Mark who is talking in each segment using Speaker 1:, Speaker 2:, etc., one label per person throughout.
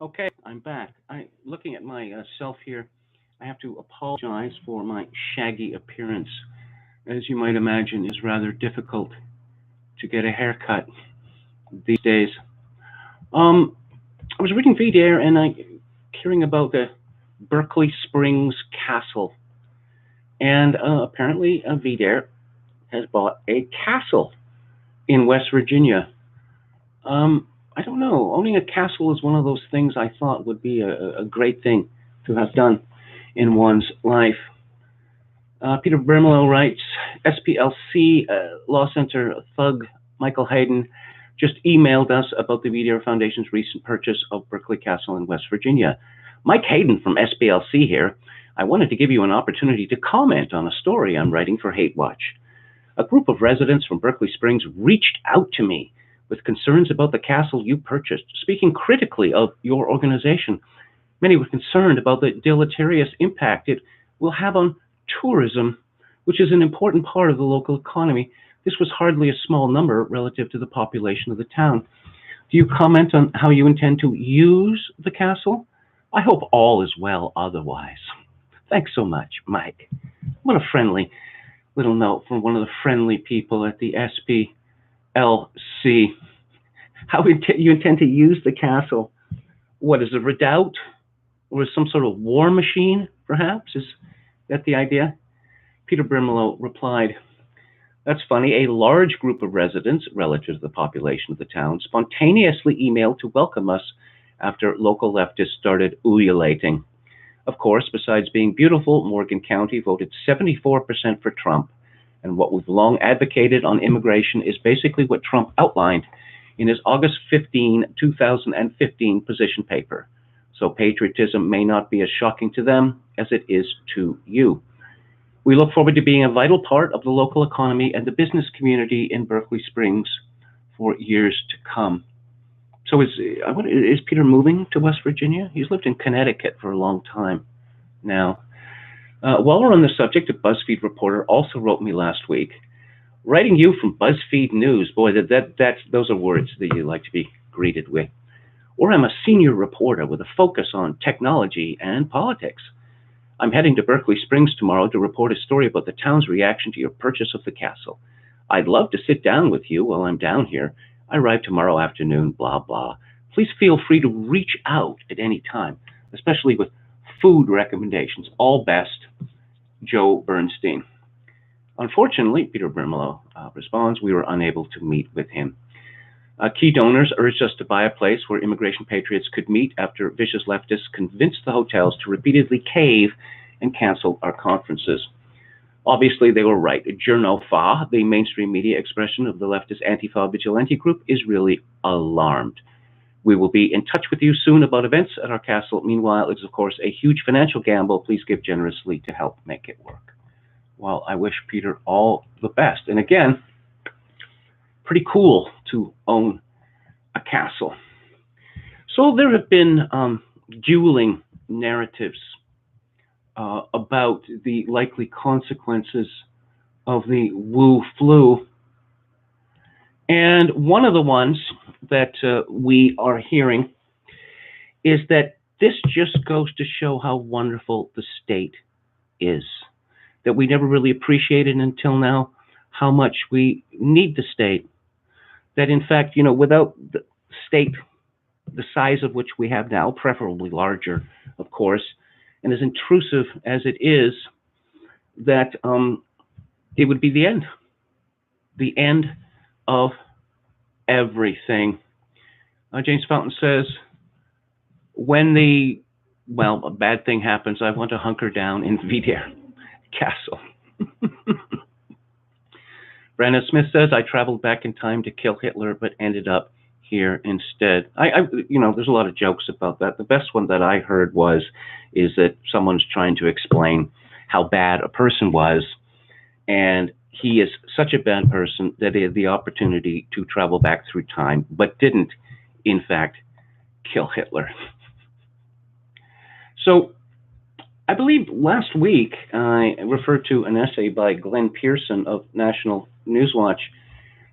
Speaker 1: Okay, I'm back. Looking at my self here, I have to apologize for my shaggy appearance. As you might imagine, it's rather difficult to get a haircut these days. Um, I was reading VDare and I hearing about the Berkeley Springs Castle, and apparently VDare has bought a castle in West Virginia. I don't know. Owning a castle is one of those things I thought would be a great thing to have done in one's life. Peter Brimelow writes, SPLC Law Center thug Michael Hayden just emailed us about the VDR Foundation's recent purchase of Berkeley Castle in West Virginia. Mike Hayden from SPLC here. I wanted to give you an opportunity to comment on a story I'm writing for Hate Watch. A group of residents from Berkeley Springs reached out to me with concerns about the castle you purchased, speaking critically of your organization. Many were concerned about the deleterious impact it will have on tourism, which is an important part of the local economy. This was hardly a small number relative to the population of the town. Do you comment on how you intend to use the castle? I hope all is well otherwise. Thanks so much, Mike. What a friendly little note from one of the friendly people at the SPLC. How you intend to use the castle? What, is a redoubt? Or is some sort of war machine, perhaps? Is that the idea? Peter Brimelow replied, that's funny. A large group of residents, relative to the population of the town, spontaneously emailed to welcome us after local leftists started ululating. Of course, besides being beautiful, Morgan County voted 74% for Trump. And what we've long advocated on immigration is basically what Trump outlined in his August 15, 2015 position paper. So patriotism may not be as shocking to them as it is to you. We look forward to being a vital part of the local economy and the business community in Berkeley Springs for years to come. So is Peter moving to West Virginia? He's lived in Connecticut for a long time now. While we're on the subject, a BuzzFeed reporter also wrote me last week, writing you from BuzzFeed News. Boy, those are words that you like to be greeted with. Or I'm a senior reporter with a focus on technology and politics. I'm heading to Berkeley Springs tomorrow to report a story about the town's reaction to your purchase of the castle. I'd love to sit down with you while I'm down here. I arrive tomorrow afternoon, blah, blah. Please feel free to reach out at any time, especially with food recommendations. All best, Joe Bernstein. Unfortunately, Peter Brimelow responds, we were unable to meet with him. Key donors urged us to buy a place where immigration patriots could meet after vicious leftists convinced the hotels to repeatedly cave and cancel our conferences. Obviously, they were right. Journo-Fa, the mainstream media expression of the leftist Antifa vigilante group, is really alarmed. We will be in touch with you soon about events at our castle. Meanwhile, it's, of course, a huge financial gamble. Please give generously to help make it work. Well, I wish Peter all the best. And again, pretty cool to own a castle. So there have been dueling narratives about the likely consequences of the Wu flu. And one of the ones that we are hearing is that this just goes to show how wonderful the state is, that we never really appreciated until now how much we need the state. That in fact, without the state the size of which we have now, preferably larger, of course, and as intrusive as it is, that it would be the end of everything. James Fountain says, when a bad thing happens, I want to hunker down in Vidar Castle. Brandon Smith says, I traveled back in time to kill Hitler, but ended up here instead. There's a lot of jokes about that. The best one that I heard is that someone's trying to explain how bad a person was, and he is such a bad person that he had the opportunity to travel back through time, but didn't, in fact, kill Hitler. So I believe last week I referred to an essay by Glenn Pearson of National Newswatch.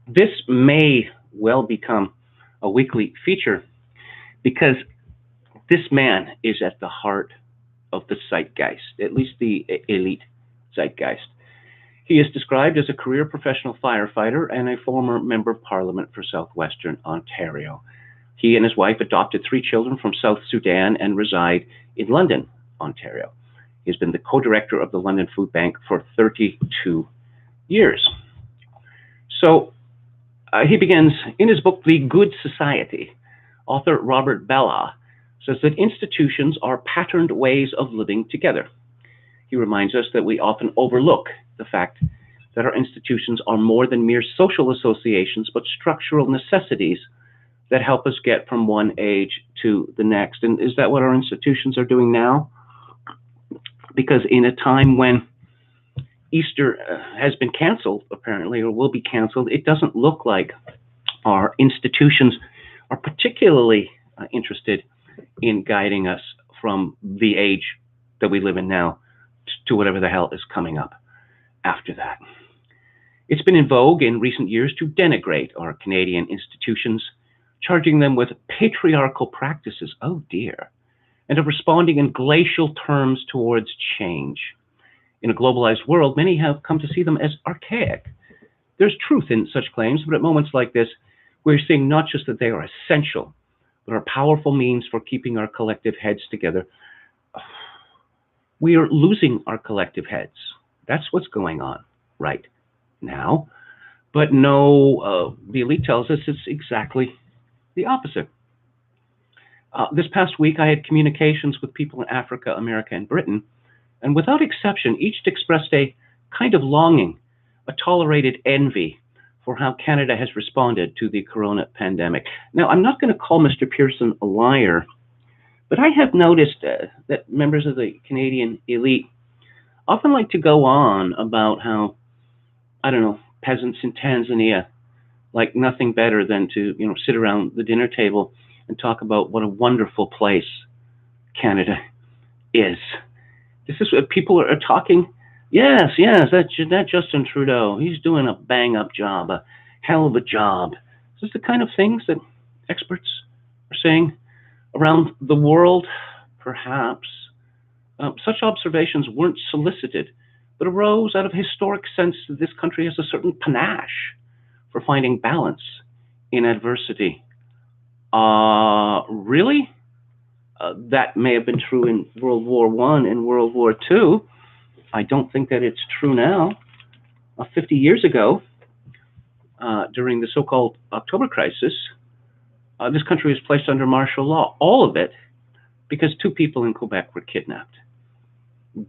Speaker 1: This may well become a weekly feature because This man is at the heart of the zeitgeist, at least the elite zeitgeist. He is described as a career professional firefighter and a former member of parliament for southwestern Ontario. He and his wife adopted 3 children from South Sudan and reside in London, Ontario. He's been the co-director of the London Food Bank for 32 years. So he begins, in his book, The Good Society, author Robert Bellah says that institutions are patterned ways of living together. He reminds us that we often overlook the fact that our institutions are more than mere social associations, but structural necessities that help us get from one age to the next. And is that what our institutions are doing now? Because in a time when Easter has been canceled, apparently, or will be canceled, it doesn't look like our institutions are particularly interested in guiding us from the age that we live in now to whatever the hell is coming up after that. It's been in vogue in recent years to denigrate our Canadian institutions, charging them with patriarchal practices, oh dear, and of responding in glacial terms towards change. In a globalized world, many have come to see them as archaic. There's truth in such claims, but at moments like this, we're seeing not just that they are essential, but are powerful means for keeping our collective heads together. We are losing our collective heads. That's what's going on right now. But no, the elite tells us it's exactly the opposite. This past week, I had communications with people in Africa, America, and Britain, and without exception, each expressed a kind of longing, a tolerated envy for how Canada has responded to the corona pandemic. Now, I'm not going to call Mr. Pearson a liar, but I have noticed that members of the Canadian elite often like to go on about how, I don't know, peasants in Tanzania like nothing better than to, sit around the dinner table and talk about what a wonderful place Canada is. This is what people are talking. Yes, that Justin Trudeau, he's doing a bang-up job, a hell of a job. This is the kind of things that experts are saying around the world, perhaps. Such observations weren't solicited, but arose out of historic sense that this country has a certain panache for finding balance in adversity. Really? That may have been true in World War I and World War II. I don't think that it's true now. 50 years ago, during the so-called October crisis, this country was placed under martial law, all of it, because 2 people in Quebec were kidnapped.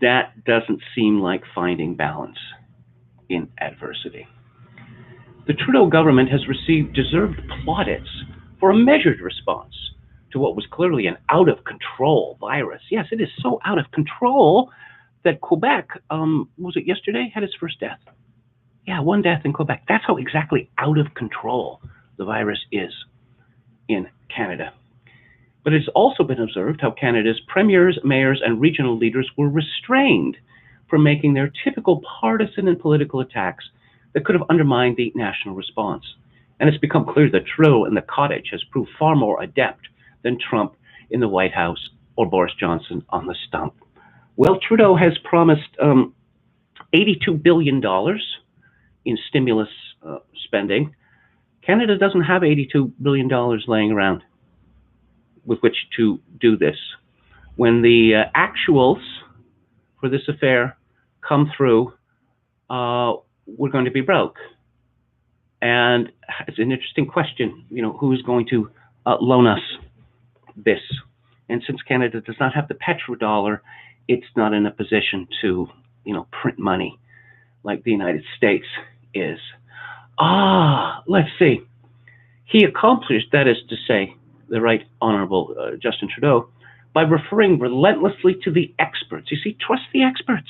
Speaker 1: That doesn't seem like finding balance in adversity. The Trudeau government has received deserved plaudits for a measured response to what was clearly an out-of-control virus. Yes, it is so out of control that Quebec, was it yesterday, had its first death. Yeah, 1 death in Quebec. That's how exactly out of control the virus is in Canada. But it's also been observed how Canada's premiers, mayors, and regional leaders were restrained from making their typical partisan and political attacks that could have undermined the national response. And it's become clear that Trudeau in the cottage has proved far more adept than Trump in the White House or Boris Johnson on the stump. Well, Trudeau has promised $82 billion in stimulus spending. Canada doesn't have $82 billion laying around with which to do this. When the actuals for this affair come through, we're going to be broke. And it's an interesting question, who's going to loan us this? And since Canada does not have the petrodollar, it's not in a position to, print money like the United States is. Let's see. He accomplished, that is to say, the Right Honorable Justin Trudeau, by referring relentlessly to the experts. You see, trust the experts.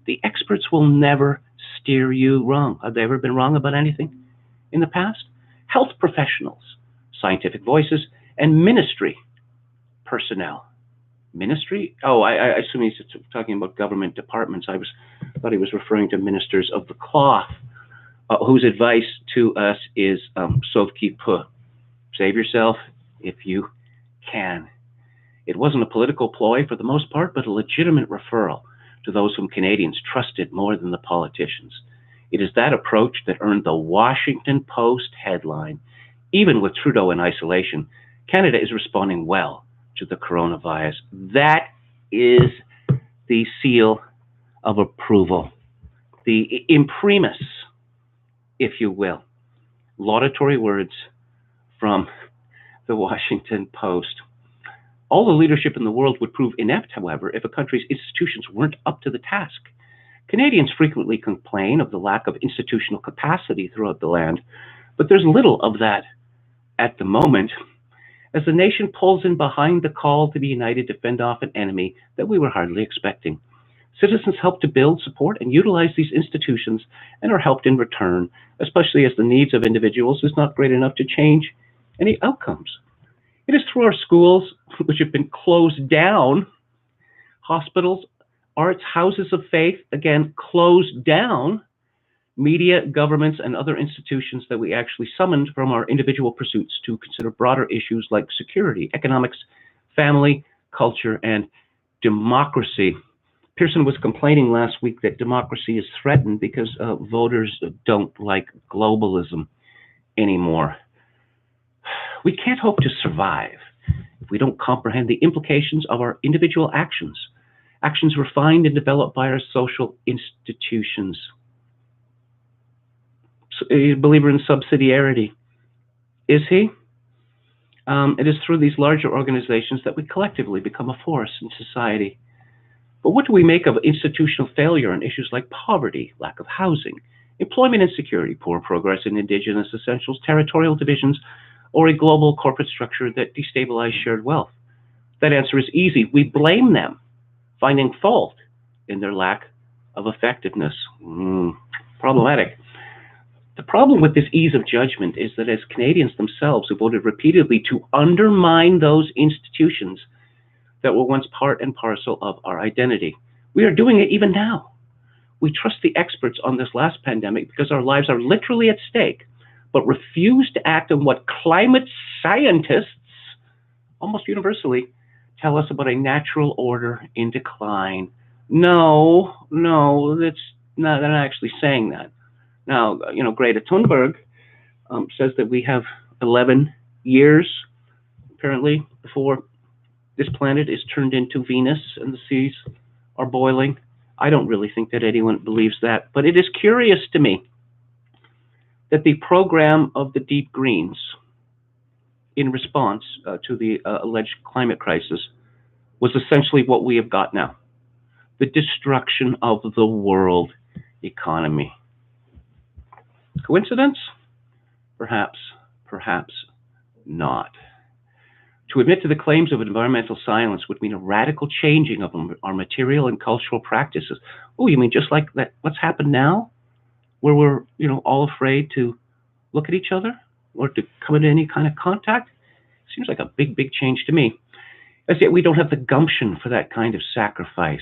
Speaker 1: The experts will never steer you wrong. Have they ever been wrong about anything in the past? Health professionals, scientific voices, and ministry personnel. Ministry? Oh, I assume he's talking about government departments. I thought he was referring to ministers of the cloth, whose advice to us is sauve qui peut. Save yourself if you can. It wasn't a political ploy for the most part, but a legitimate referral to those whom Canadians trusted more than the politicians. It is that approach that earned the Washington Post headline. Even with Trudeau in isolation, Canada is responding well to the coronavirus. That is the seal of approval, the imprimis, if you will, laudatory words from the Washington Post. All the leadership in the world would prove inept, however, if a country's institutions weren't up to the task. Canadians frequently complain of the lack of institutional capacity throughout the land, but there's little of that at the moment, as the nation pulls in behind the call to be united to fend off an enemy that we were hardly expecting. Citizens help to build, support, and utilize these institutions and are helped in return, especially as the needs of individuals is not great enough to change any outcomes. It is through our schools, which have been closed down, hospitals, arts, houses of faith, again, closed down, media, governments, and other institutions that we actually summoned from our individual pursuits to consider broader issues like security, economics, family, culture, and democracy. Pearson was complaining last week that democracy is threatened because voters don't like globalism anymore. We can't hope to survive if we don't comprehend the implications of our individual actions, actions refined and developed by our social institutions. A believer in subsidiarity. Is he? It is through these larger organizations that we collectively become a force in society. But what do we make of institutional failure on issues like poverty, lack of housing, employment insecurity, poor progress in Indigenous essentials, territorial divisions, or a global corporate structure that destabilize shared wealth? That answer is easy. We blame them, finding fault in their lack of effectiveness. Problematic. The problem with this ease of judgment is that as Canadians themselves who voted repeatedly to undermine those institutions that were once part and parcel of our identity, we are doing it even now. We trust the experts on this last pandemic because our lives are literally at stake, but refuse to act on what climate scientists almost universally tell us about a natural order in decline. No, they're not actually saying that. Now, Greta Thunberg says that we have 11 years, apparently, before this planet is turned into Venus and the seas are boiling. I don't really think that anyone believes that, but it is curious to me that the program of the Deep Greens in response to the alleged climate crisis was essentially what we have got now: the destruction of the world economy. Coincidence? Perhaps not. To admit to the claims of environmental silence would mean a radical changing of our material and cultural practices. Oh, you mean just like that? What's happened now, where we're all afraid to look at each other or to come into any kind of contact? Seems like a big change to me. As yet, we don't have the gumption for that kind of sacrifice.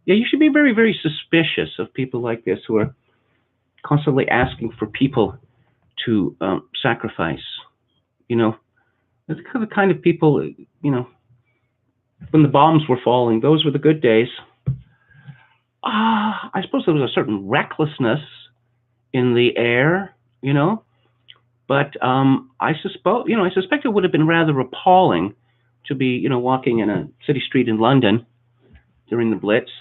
Speaker 1: Yeah, you should be very suspicious of people like this who are constantly asking for people to sacrifice. They're the kind of people, when the bombs were falling, those were the good days. I suppose there was a certain recklessness in the air, but I suspect it would have been rather appalling to be, walking in a city street in London during the Blitz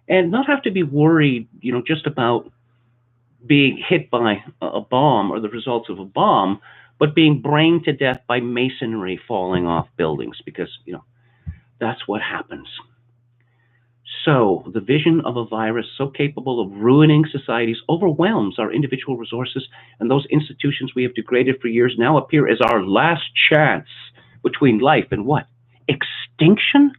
Speaker 1: and not have to be worried, just about being hit by a bomb or the results of a bomb, but being brained to death by masonry falling off buildings, because, that's what happens. So the vision of a virus so capable of ruining societies overwhelms our individual resources, and those institutions we have degraded for years now appear as our last chance between life and what? Extinction?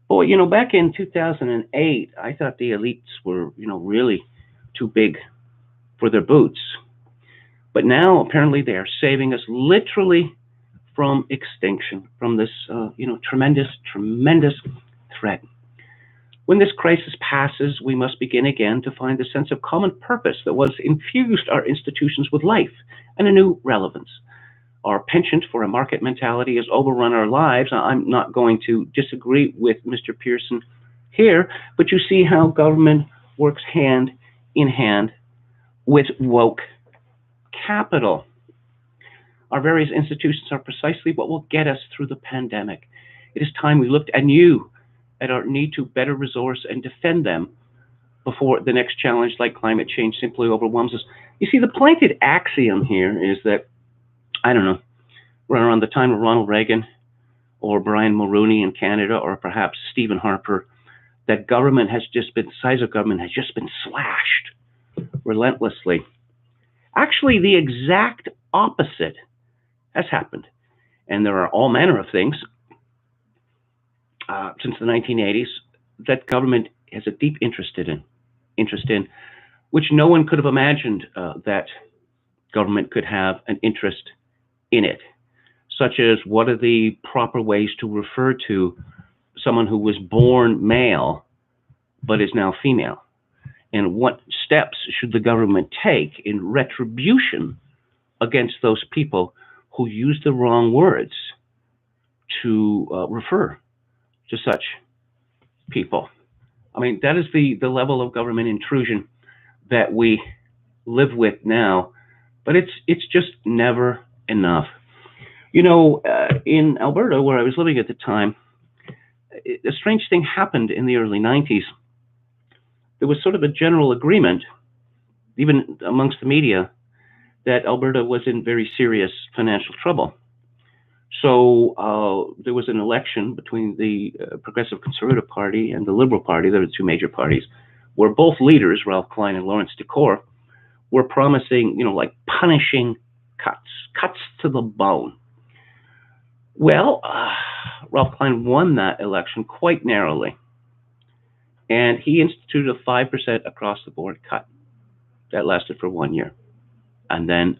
Speaker 1: Boy, back in 2008, I thought the elites were, really too big for their boots. But now, apparently, they are saving us literally from extinction, from this, tremendous threat. When this crisis passes, we must begin again to find the sense of common purpose that was infused our institutions with life and a new relevance. Our penchant for a market mentality has overrun our lives. I'm not going to disagree with Mr. Pearson here, but you see how government works hand in hand with woke capital. Our various institutions are precisely what will get us through the pandemic. It is time we looked anew at our need to better resource and defend them before the next challenge like climate change simply overwhelms us. You see, the planted axiom here is that, I don't know, around the time of Ronald Reagan or Brian Mulroney in Canada or perhaps Stephen Harper, that government has just been, the size of government has just been slashed relentlessly. Actually, the exact opposite has happened. And there are all manner of things since the 1980s that government has a deep interest in, which no one could have imagined that government could have an interest in it, such as what are the proper ways to refer to someone who was born male but is now female, and what steps should the government take in retribution against those people who use the wrong words to refer to such people. I mean, that is the level of government intrusion that we live with now, but it's just never enough. You know, in Alberta, where I was living at the time, a strange thing happened in the early 90s. There was sort of a general agreement, even amongst the media, that Alberta was in very serious financial trouble. So there was an election between the Progressive Conservative Party and the Liberal Party. There were the two major parties, where both leaders, Ralph Klein and Lawrence Decore, were promising, you know, like punishing cuts to the bone. Well, Ralph Klein won that election quite narrowly, and he instituted a 5% across the board cut that lasted for 1 year. And then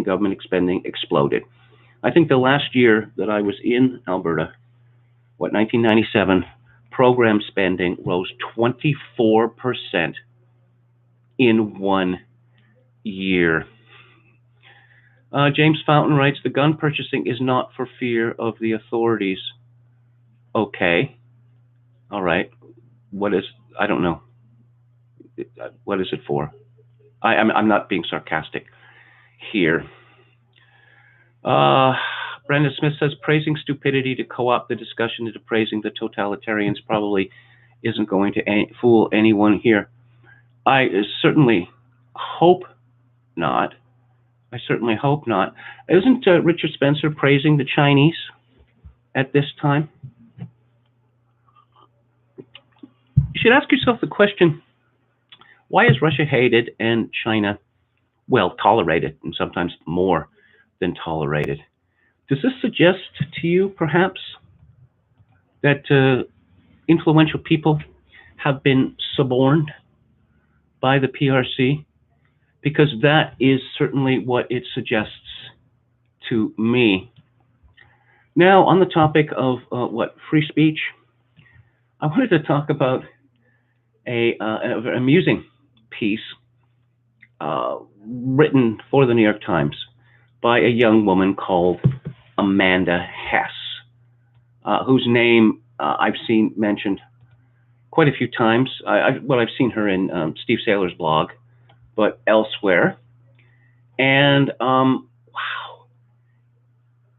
Speaker 1: government spending exploded. I think the last year that I was in Alberta, 1997, program spending rose 24% in 1 year. James Fountain writes, the gun purchasing is not for fear of the authorities. Okay. All right. I don't know. What is it for? I'm not being sarcastic here. Brandon Smith says, praising stupidity to co-opt the discussion into praising the totalitarians probably isn't going to fool anyone here. I certainly hope not. Isn't Richard Spencer praising the Chinese at this time? You should ask yourself the question, why is Russia hated and China, well, tolerated, and sometimes more than tolerated? Does this suggest to you, perhaps, that influential people have been suborned by the PRC? Because that is certainly what it suggests to me. Now, on the topic of free speech, I wanted to talk about an amusing piece written for the New York Times by a young woman called Amanda Hess, whose name I've seen mentioned quite a few times. I've seen her in Steve Saylor's blog, but elsewhere. And wow,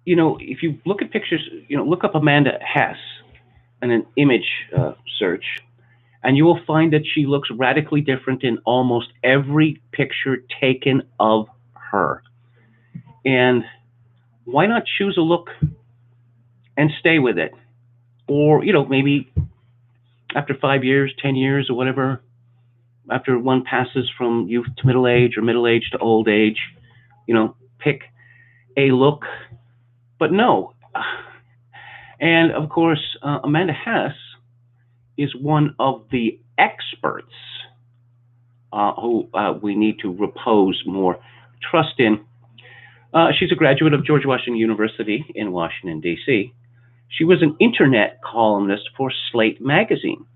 Speaker 1: you know, if you look at pictures, you know, look up Amanda Hess in an image search, and you will find that she looks radically different in almost every picture taken of her. And why not choose a look and stay with it? Or, you know, maybe after 5 years, 10 years, or whatever, after one passes from youth to middle age or middle age to old age, you know, pick a look. But no. And of course, Amanda Hess is one of the experts who we need to repose more trust in. She's a graduate of George Washington University in Washington, D.C. She was an internet columnist for Slate magazine,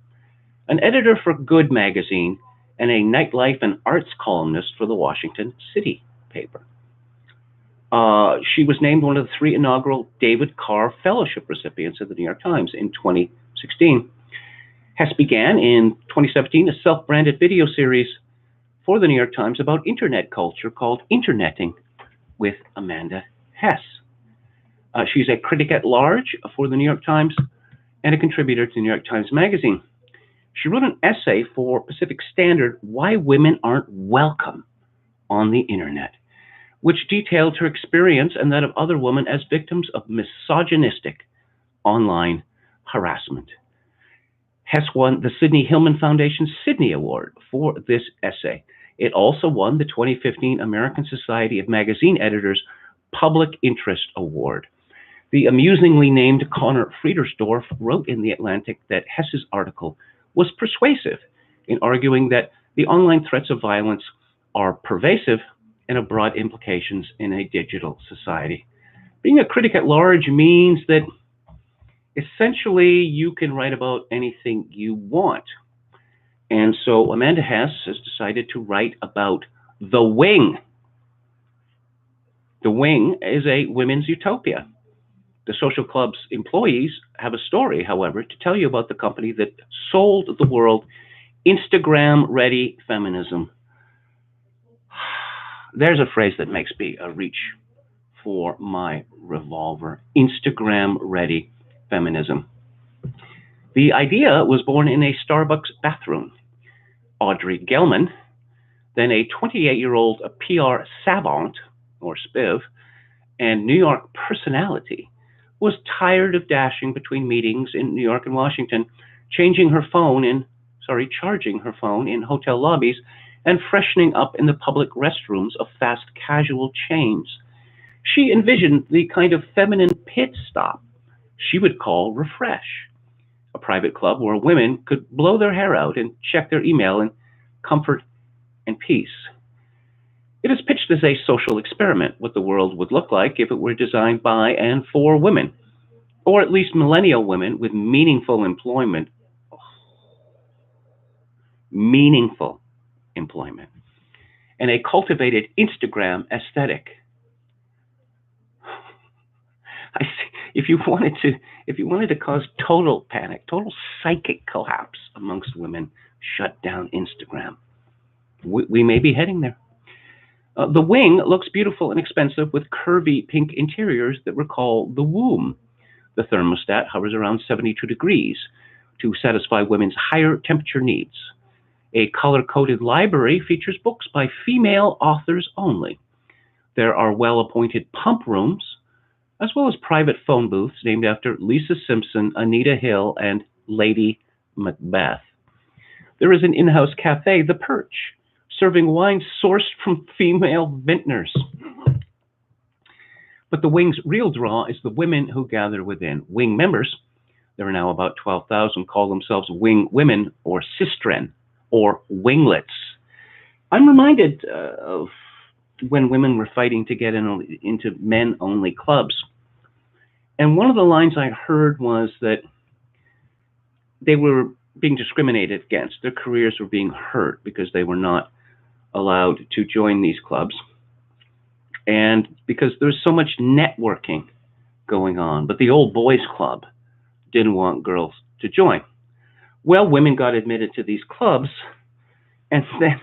Speaker 1: an editor for Good magazine, and a nightlife and arts columnist for the Washington City paper. She was named one of the 3 inaugural David Carr Fellowship recipients of the New York Times in 2016. Hess began in 2017 a self-branded video series for the New York Times about internet culture called Interneting with Amanda Hess. She's a critic at large for the New York Times and a contributor to the New York Times Magazine. She wrote an essay for Pacific Standard, Why Women Aren't Welcome on the Internet, which detailed her experience and that of other women as victims of misogynistic online harassment. Hess won the Sidney Hillman Foundation's Sidney Award for this essay. It also won the 2015 American Society of Magazine Editors Public Interest Award. The amusingly named Connor Friedersdorf wrote in The Atlantic that Hess's article was persuasive in arguing that the online threats of violence are pervasive and have broad implications in a digital society. Being a critic at large means that essentially you can write about anything you want. And so Amanda Hess has decided to write about The Wing. The Wing is a women's utopia. The social club's employees have a story, however, to tell you about the company that sold the world Instagram-ready feminism. There's a phrase that makes me a reach for my revolver. Instagram-ready feminism. The idea was born in a Starbucks bathroom. Audrey Gelman, then a 28-year-old PR savant, or spiv, and New York personality, was tired of dashing between meetings in New York and Washington, charging her phone in hotel lobbies, and freshening up in the public restrooms of fast casual chains. She envisioned the kind of feminine pit stop she would call Refresh, a private club where women could blow their hair out and check their email in comfort and peace. It is pitched as a social experiment, what the world would look like if it were designed by and for women, or at least millennial women with meaningful employment. Meaningful employment, and a cultivated Instagram aesthetic. I see. If you wanted to cause total panic, total psychic collapse amongst women, shut down Instagram. We may be heading there. The Wing looks beautiful and expensive with curvy pink interiors that recall the womb. The thermostat hovers around 72 degrees to satisfy women's higher temperature needs. A color-coded library features books by female authors only. There are well-appointed pump rooms, as well as private phone booths named after Lisa Simpson, Anita Hill, and Lady Macbeth. There is an in-house cafe, The Perch, serving wine sourced from female vintners. But the Wing's real draw is the women who gather within. Wing members, there are now about 12,000, call themselves Wing women or sistren or winglets. I'm reminded of when women were fighting to get into men-only clubs. And one of the lines I heard was that they were being discriminated against. Their careers were being hurt because they were not allowed to join these clubs. And because there's so much networking going on. But the old boys club didn't want girls to join. Well, women got admitted to these clubs, and then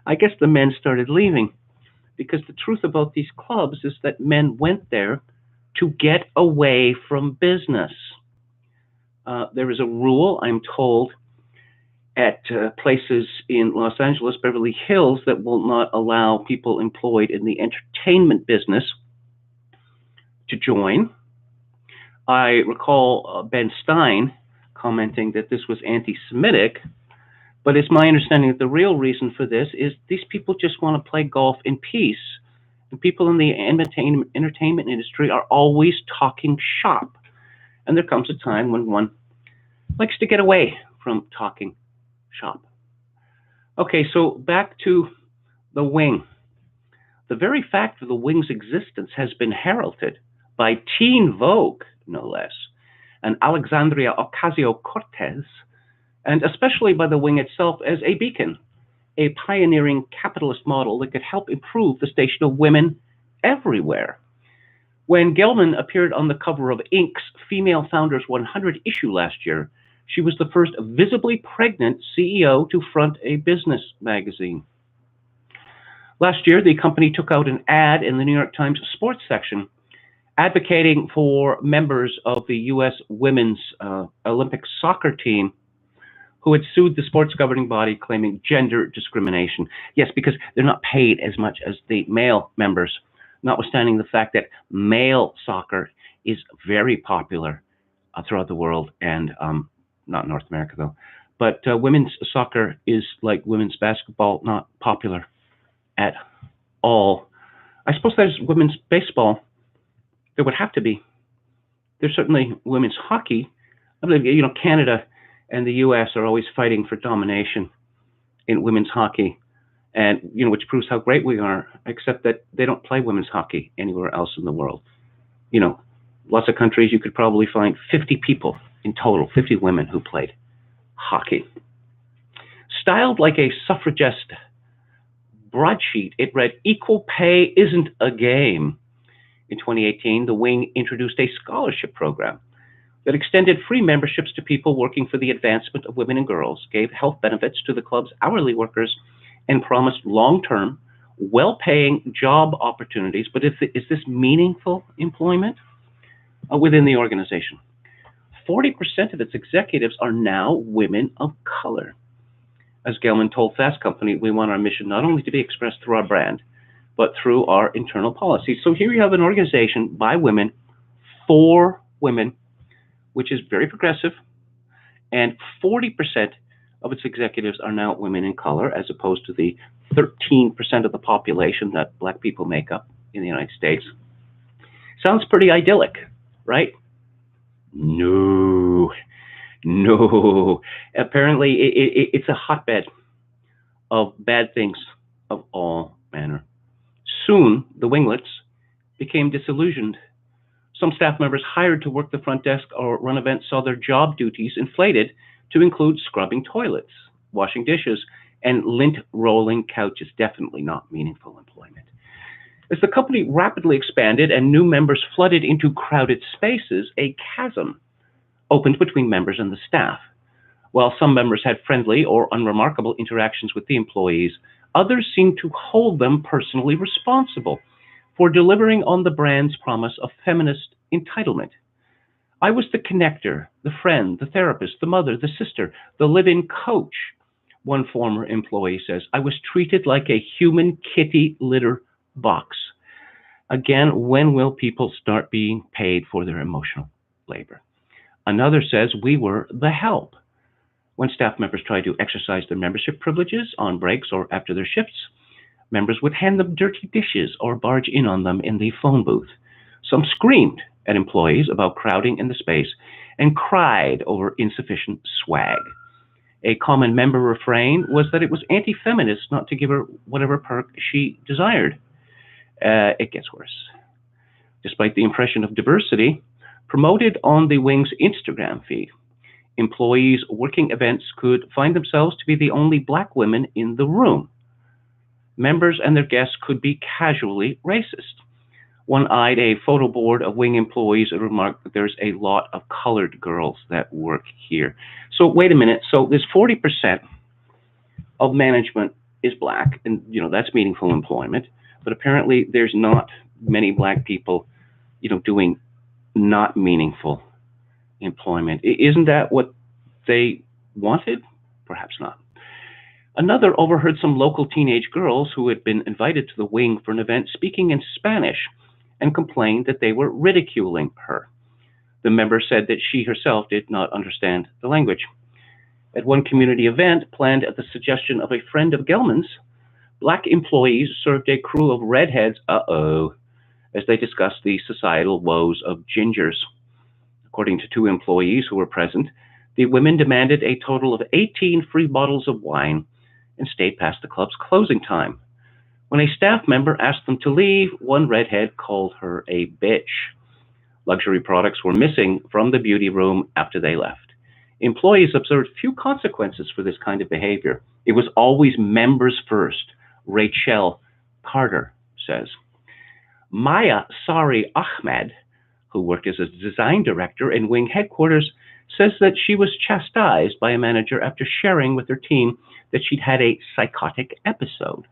Speaker 1: I guess the men started leaving. Because the truth about these clubs is that men went there to get away from business. There is a rule, I'm told, at places in Los Angeles, Beverly Hills, that will not allow people employed in the entertainment business to join. I recall Ben Stein commenting that this was anti-Semitic, but it's my understanding that the real reason for this is these people just want to play golf in peace. And people in the entertainment industry are always talking shop. And there comes a time when one likes to get away from talking shop. Okay, so back to the Wing. The very fact of the Wing's existence has been heralded by Teen Vogue, no less, and Alexandria Ocasio-Cortez, and especially by the Wing itself as a beacon, a pioneering capitalist model that could help improve the station of women everywhere. When Gelman appeared on the cover of Inc.'s Female Founders 100 issue last year, she was the first visibly pregnant CEO to front a business magazine. Last year, the company took out an ad in the New York Times sports section advocating for members of the U.S. women's Olympic soccer team who had sued the sports governing body claiming gender discrimination. Yes, because they're not paid as much as the male members, notwithstanding the fact that male soccer is very popular throughout the world, and not North America though. But women's soccer is like women's basketball, not popular at all. I suppose there's women's baseball. There would have to be. There's certainly women's hockey. I believe, Canada and the U.S. are always fighting for domination in women's hockey, and which proves how great we are, except that they don't play women's hockey anywhere else in the world. Lots of countries you could probably find 50 people in total, 50 women who played hockey. Styled like a suffragist broadsheet, it read, "Equal pay isn't a game." In 2018, the wing introduced a scholarship program that extended free memberships to people working for the advancement of women and girls, gave health benefits to the club's hourly workers, and promised long-term, well-paying job opportunities. But is this meaningful employment within the organization? 40% of its executives are now women of color. As Gelman told Fast Company, we want our mission not only to be expressed through our brand, but through our internal policies. So here you have an organization by women, for women, which is very progressive, and 40% of its executives are now women in color, as opposed to the 13% of the population that Black people make up in the United States. Sounds pretty idyllic, right? No. Apparently, it's a hotbed of bad things of all manner. Soon, the winglets became disillusioned. Some staff members hired to work the front desk or run events saw their job duties inflated to include scrubbing toilets, washing dishes, and lint rolling couches. Definitely not meaningful employment. As the company rapidly expanded and new members flooded into crowded spaces, a chasm opened between members and the staff. While some members had friendly or unremarkable interactions with the employees, others seemed to hold them personally responsible for delivering on the brand's promise of feminist entitlement. "I was the connector, the friend, the therapist, the mother, the sister, the live-in coach," one former employee says. "I was treated like a human kitty litter box." Again, when will people start being paid for their emotional labor? Another says, "We were the help." When staff members tried to exercise their membership privileges on breaks or after their shifts, members would hand them dirty dishes or barge in on them in the phone booth. Some screamed at employees about crowding in the space and cried over insufficient swag. A common member refrain was that it was anti-feminist not to give her whatever perk she desired. It gets worse. Despite the impression of diversity promoted on the wing's Instagram feed, employees working events could find themselves to be the only Black women in the room. Members and their guests could be casually racist. One eyed a photo board of wing employees and remarked that there's a lot of colored girls that work here. So wait a minute. So there's 40% of management is Black, and that's meaningful employment. But apparently there's not many Black people, doing not meaningful employment. Isn't that what they wanted? Perhaps not. Another overheard some local teenage girls who had been invited to the wing for an event speaking in Spanish and complained that they were ridiculing her. The member said that she herself did not understand the language. At one community event planned at the suggestion of a friend of Gelman's, Black employees served a crew of redheads, as they discussed the societal woes of gingers. According to two employees who were present, the women demanded a total of 18 free bottles of wine and stayed past the club's closing time. When a staff member asked them to leave, one redhead called her a bitch. Luxury products were missing from the beauty room after they left. Employees observed few consequences for this kind of behavior. It was always members first, Rachel Carter says. Maya Sari Ahmed, who worked as a design director in Wing headquarters, says that she was chastised by a manager after sharing with her team that she'd had a psychotic episode.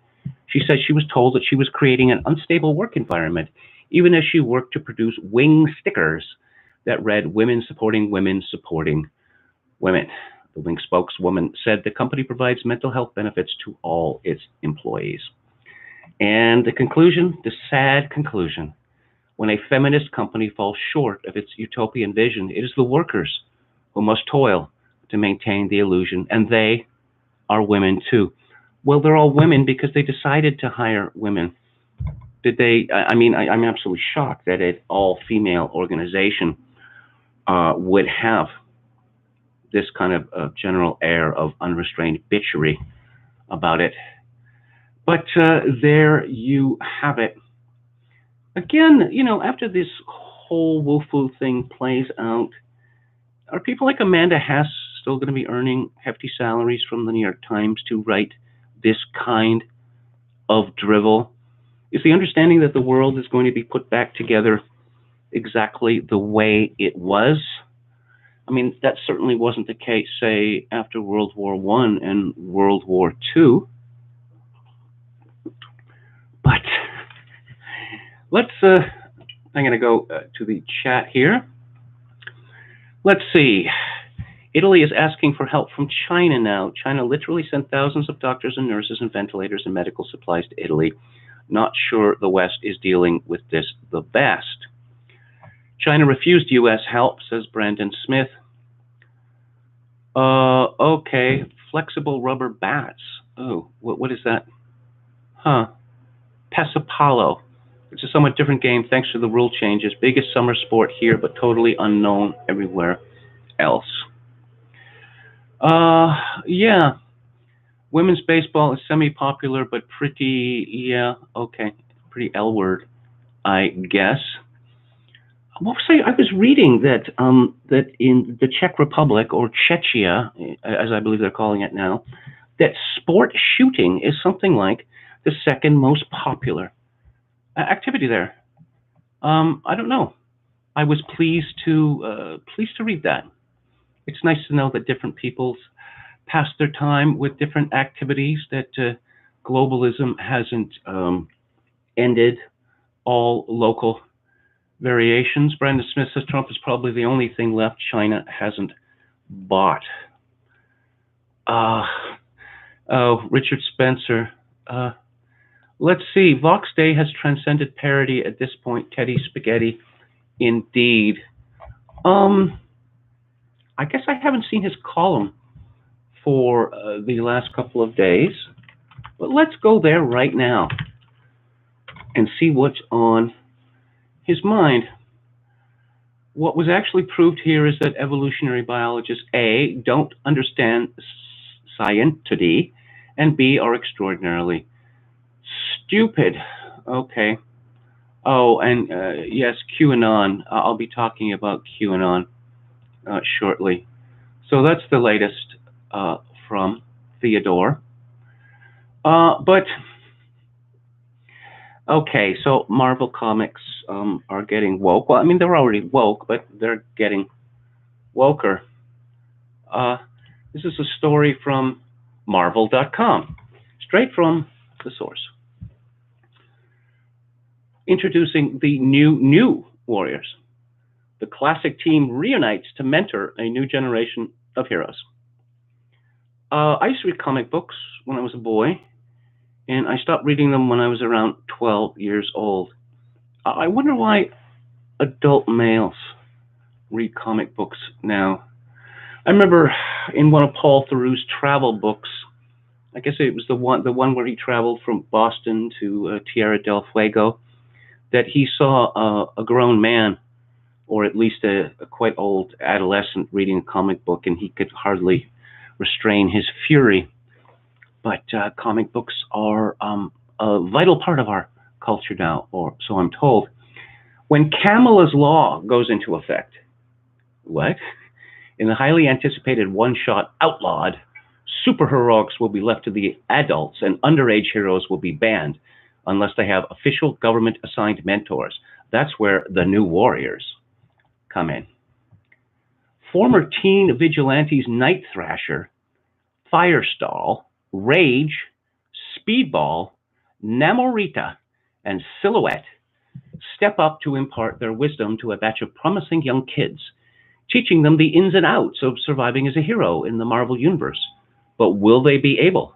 Speaker 1: She says she was told that she was creating an unstable work environment, even as she worked to produce Wing stickers that read "Women supporting women supporting women." The Wing spokeswoman said the company provides mental health benefits to all its employees. And the conclusion, the sad conclusion, when a feminist company falls short of its utopian vision, it is the workers who must toil to maintain the illusion, and they are women too. Well, they're all women because they decided to hire women. Did they? I'm absolutely shocked that an all-female organization would have this kind of general air of unrestrained bitchery about it. But there you have it. Again, after this whole Wolfu thing plays out, are people like Amanda Hess still going to be earning hefty salaries from the New York Times to write this kind of drivel? Is the understanding that the world is going to be put back together exactly the way it was? I mean, that certainly wasn't the case, say, after World War I and World War II. But let's, I'm going to go to the chat here. Let's see. Italy is asking for help from China now. China literally sent thousands of doctors and nurses and ventilators and medical supplies to Italy. Not sure the West is dealing with this the best. China refused U.S. help, says Brandon Smith. Okay, flexible rubber bats. Oh, what is that? Huh. Pasapalo. It's a somewhat different game thanks to the rule changes. Biggest summer sport here, but totally unknown everywhere else. Yeah. Women's baseball is semi-popular, but pretty, okay, pretty L-word, I guess. What was I was reading that that in the Czech Republic, or Czechia, as I believe they're calling it now, that sport shooting is something like the second most popular activity there. I don't know. I was pleased to read that. It's nice to know that different peoples pass their time with different activities, that globalism hasn't ended all local variations. Brandon Smith says Trump is probably the only thing left China hasn't bought. Richard Spencer. Let's see. Vox Day has transcended parody at this point. Teddy Spaghetti, indeed. I guess I haven't seen his column for the last couple of days, but let's go there right now and see what's on his mind. What was actually proved here is that evolutionary biologists, A, don't understand scientity, and B, are extraordinarily stupid. Okay. Oh, and yes, QAnon. I'll be talking about QAnon shortly. So that's the latest from Theodore. But okay, so Marvel Comics are getting woke. Well, I mean, they're already woke, but they're getting woker. This is a story from Marvel.com, straight from the source. Introducing the new Warriors. The classic team reunites to mentor a new generation of heroes. I used to read comic books when I was a boy, and I stopped reading them when I was around 12 years old. I wonder why adult males read comic books now. I remember in one of Paul Theroux's travel books, I guess it was the one where he traveled from Boston to Tierra del Fuego, that he saw a grown man, or at least a quite old adolescent, reading a comic book, and he could hardly restrain his fury. But comic books are a vital part of our culture now, or so I'm told. When Kamala's Law goes into effect, what? In the highly anticipated one-shot Outlawed, superheroics will be left to the adults and underage heroes will be banned. unless they have official government-assigned mentors. That's where the new warriors come in. Former teen vigilantes Night Thrasher, Firestall, Rage, Speedball, Namorita, and Silhouette step up to impart their wisdom to a batch of promising young kids, teaching them the ins and outs of surviving as a hero in the Marvel Universe. But will they be able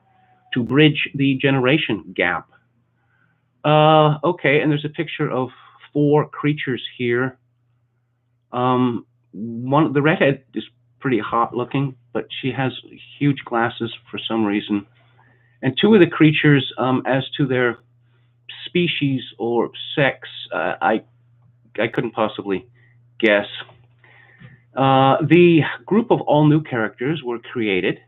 Speaker 1: to bridge the generation gap? Okay, and there's a picture of 4 creatures here. The redhead is pretty hot looking, but she has huge glasses for some reason. And 2 of the creatures, as to their species or sex, I couldn't possibly guess. The group of all new characters were created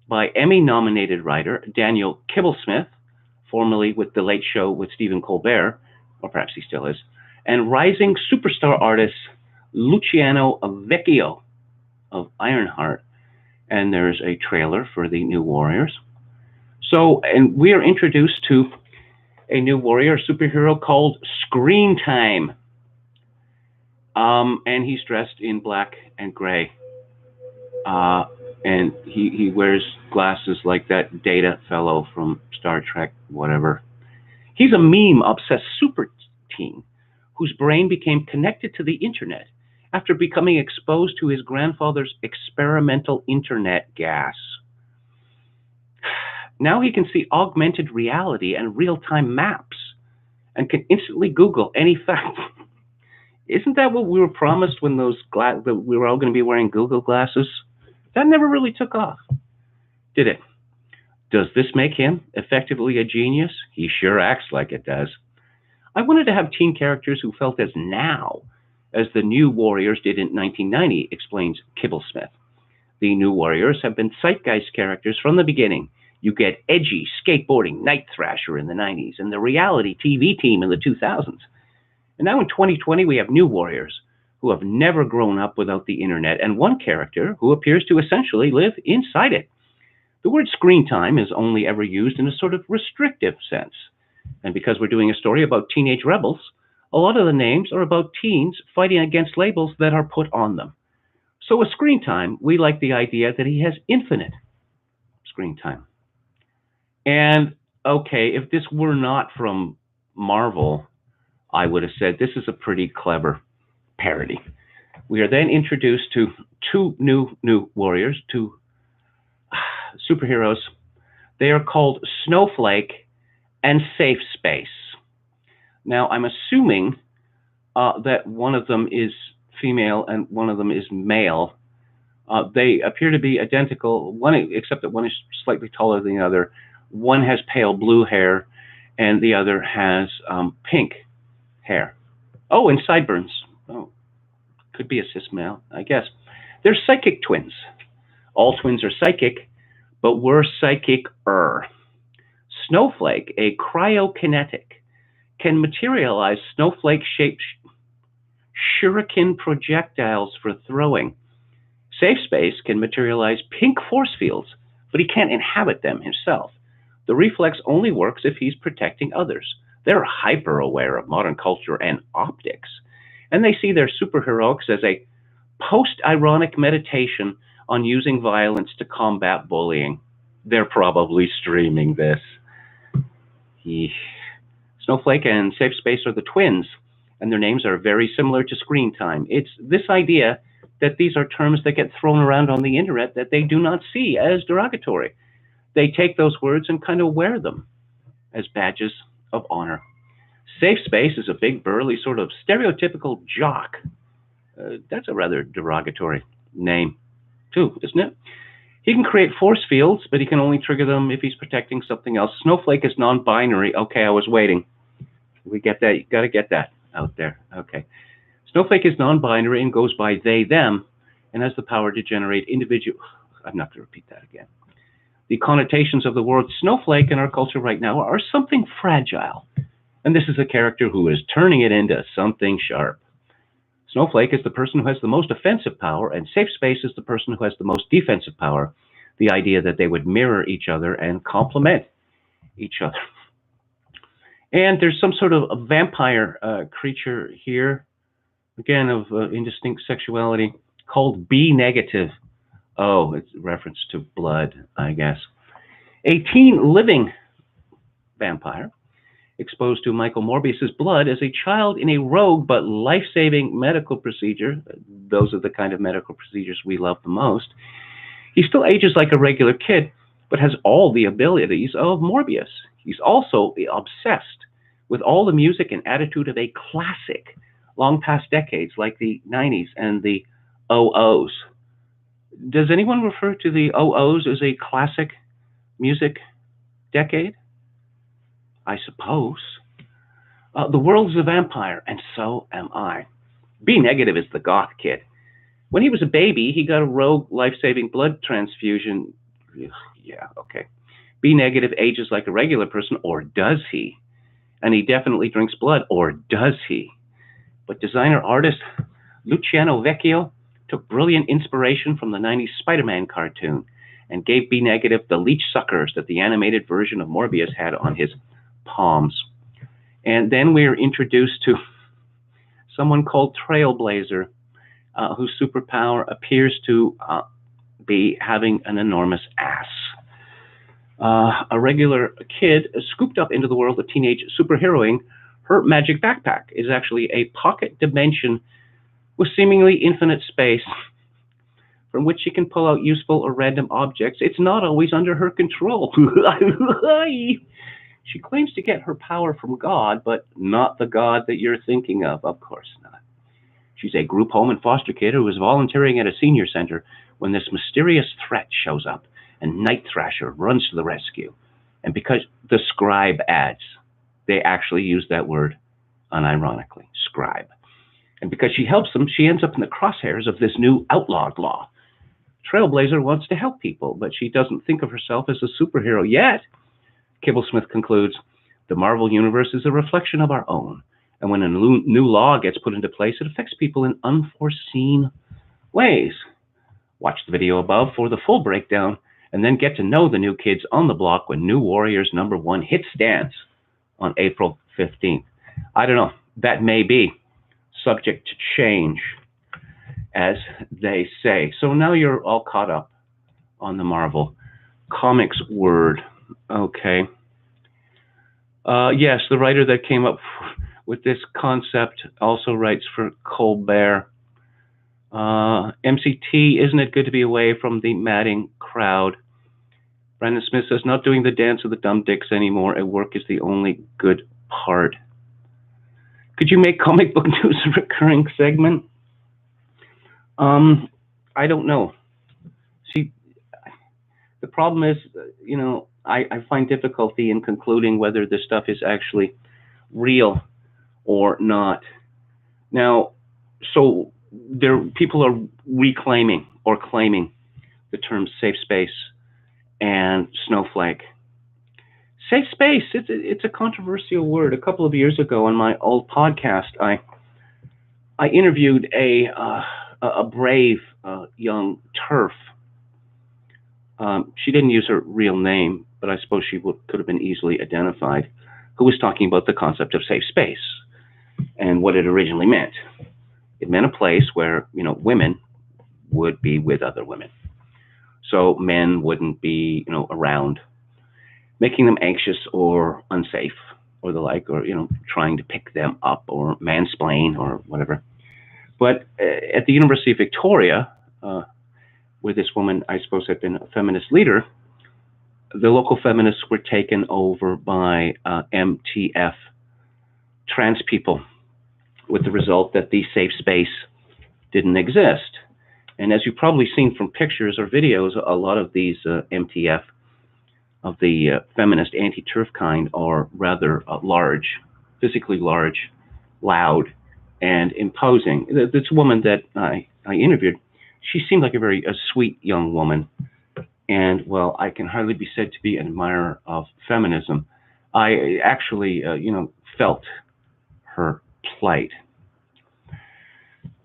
Speaker 1: by Emmy-nominated writer Daniel Kibblesmith, formerly with The Late Show with Stephen Colbert, or perhaps he still is, and rising superstar artist Luciano Vecchio of Ironheart. And there's a trailer for the New Warriors. So, and we are introduced to a new warrior superhero called Screen Time. And he's dressed in black and gray. And he wears glasses like that Data fellow from Star Trek, whatever. He's a meme-obsessed super teen whose brain became connected to the internet after becoming exposed to his grandfather's experimental internet gas. Now he can see augmented reality and real-time maps and can instantly Google any fact. Isn't that what we were promised when those that we were all going to be wearing Google glasses? That never really took off, did it? Does this make him effectively a genius? He sure acts like it does. I wanted to have teen characters who felt as now as the New Warriors did in 1990, explains Kibblesmith. The New Warriors have been zeitgeist characters from the beginning. You get edgy, skateboarding Night Thrasher in the 90s and the reality TV team in the 2000s. And now in 2020, we have New Warriors who have never grown up without the internet, and one character who appears to essentially live inside it. The word screen time is only ever used in a sort of restrictive sense. And because we're doing a story about teenage rebels, a lot of the names are about teens fighting against labels that are put on them. So with screen time, we like the idea that he has infinite screen time. And okay, if this were not from Marvel, I would have said this is a pretty clever parody. We are then introduced to 2 new warriors, 2 superheroes. They are called Snowflake and Safe Space. Now, I'm assuming that one of them is female and one of them is male. They appear to be identical, except that one is slightly taller than the other. One has pale blue hair, and the other has pink hair. Oh, and sideburns. Oh, could be a cis male, I guess. They're psychic twins. All twins are psychic, but we're psychic-er. Snowflake, a cryokinetic, can materialize snowflake-shaped shuriken projectiles for throwing. Safe Space can materialize pink force fields, but he can't inhabit them himself. The reflex only works if he's protecting others. They're hyper-aware of modern culture and optics, and they see their superheroics as a post-ironic meditation on using violence to combat bullying. They're probably streaming this. Snowflake and Safe Space are the twins, and their names are very similar to Screen Time. It's this idea that these are terms that get thrown around on the internet that they do not see as derogatory. They take those words and kind of wear them as badges of honor. Safe Space is a big, burly, sort of stereotypical jock. That's a rather derogatory name, too, isn't it? He can create force fields, but he can only trigger them if he's protecting something else. Snowflake is non-binary. Okay, I was waiting. We get that. You got to get that out there. Okay. Snowflake is non-binary and goes by they, them, and has the power to generate individual... I'm not going to repeat that again. The connotations of the word snowflake in our culture right now are something fragile. And this is a character who is turning it into something sharp. Snowflake is the person who has the most offensive power, and Safe Space is the person who has the most defensive power. The idea that they would mirror each other and complement each other. And there's some sort of a vampire creature here, again, of indistinct sexuality, called B negative. Oh, it's a reference to blood, I guess. A teen living vampire exposed to Michael Morbius's blood as a child in a rogue but life-saving medical procedure. Those are the kind of medical procedures we love the most. He still ages like a regular kid, but has all the abilities of Morbius. He's also obsessed with all the music and attitude of a classic, long past decades, like the 90s and the OOs. Does anyone refer to the OOs as a classic music decade? I suppose. The world is a vampire, and so am I. B negative is the goth kid. When he was a baby, he got a rogue life-saving blood transfusion. Yeah, okay. B negative ages like a regular person, or does he? And he definitely drinks blood, or does he? But designer artist Luciano Vecchio took brilliant inspiration from the 90s Spider-Man cartoon and gave B negative the leech suckers that the animated version of Morbius had on his palms. And then we are introduced to someone called Trailblazer, whose superpower appears to be having an enormous ass. A regular kid scooped up into the world of teenage superheroing. Her magic backpack is actually a pocket dimension with seemingly infinite space from which she can pull out useful or random objects. It's not always under her control. She claims to get her power from God, but not the God that you're thinking of course not. She's a group home and foster kid who is volunteering at a senior center when this mysterious threat shows up, and Night Thrasher runs to the rescue. And because the scribe ads, they actually use that word unironically, scribe. And because she helps them, she ends up in the crosshairs of this new outlawed law. Trailblazer wants to help people, but she doesn't think of herself as a superhero yet. Kibblesmith concludes, the Marvel Universe is a reflection of our own, and when a new law gets put into place, it affects people in unforeseen ways. Watch the video above for the full breakdown, and then get to know the new kids on the block when New Warriors #1 hits stands on April 15th. I don't know, that may be subject to change, as they say. So now you're all caught up on the Marvel Comics word. Okay. Yes, the writer that came up with this concept also writes for Colbert. MCT, isn't it good to be away from the madding crowd? Brandon Smith says, not doing the dance of the dumb dicks anymore at work is the only good part. Could you make comic book news a recurring segment? I don't know. See, the problem is, you know, I find difficulty in concluding whether this stuff is actually real or not. Now, so people are reclaiming or claiming the terms safe space and snowflake. Safe space, it's a controversial word. A couple of years ago on my old podcast, I interviewed a brave young TERF. She didn't use her real name, but I suppose she could have been easily identified, who was talking about the concept of safe space and what it originally meant. It meant a place where, you know, women would be with other women. So men wouldn't be, you know, around making them anxious or unsafe or the like, or, you know, trying to pick them up or mansplain or whatever. But at the University of Victoria, where this woman, I suppose, had been a feminist leader, the local feminists were taken over by MTF trans people, with the result that the safe space didn't exist. And as you've probably seen from pictures or videos, a lot of these MTF of the feminist anti-TERF kind are rather large, physically large, loud, and imposing. This woman that I interviewed, she seemed like a sweet young woman. And, well, I can hardly be said to be an admirer of feminism. I actually, you know, felt her plight.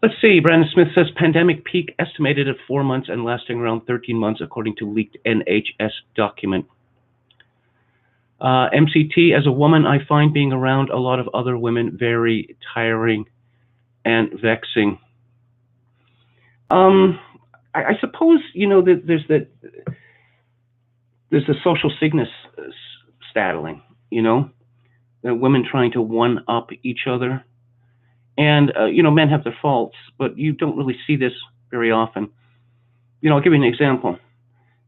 Speaker 1: Let's see, Brandon Smith says, pandemic peak estimated at 4 months and lasting around 13 months, according to leaked NHS document. MCT, as a woman, I find being around a lot of other women very tiring and vexing. Um, I suppose, that there's the social sickness staddling, the women trying to one up each other. And, men have their faults, but you don't really see this very often. I'll give you an example.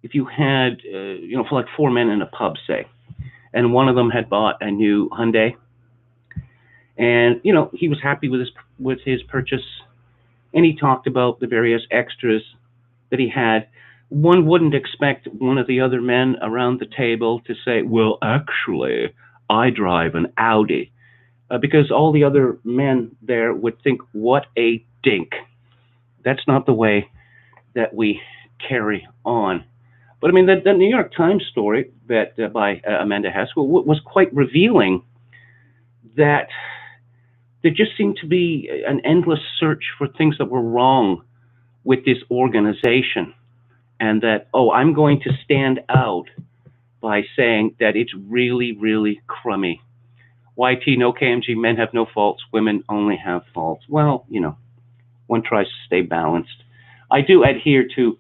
Speaker 1: If you had, for like four men in a pub, say, and one of them had bought a new Hyundai, and, he was happy with his purchase, and he talked about the various extras that he had, one wouldn't expect one of the other men around the table to say, well, actually, I drive an Audi. Because all the other men there would think, what a dink. That's not the way that we carry on. But I mean, the New York Times story that by Amanda Hess was quite revealing, that there just seemed to be an endless search for things that were wrong with this organization. And that, I'm going to stand out by saying that it's really, really crummy. YT, no KMG, men have no faults, women only have faults. Well, one tries to stay balanced. I do adhere to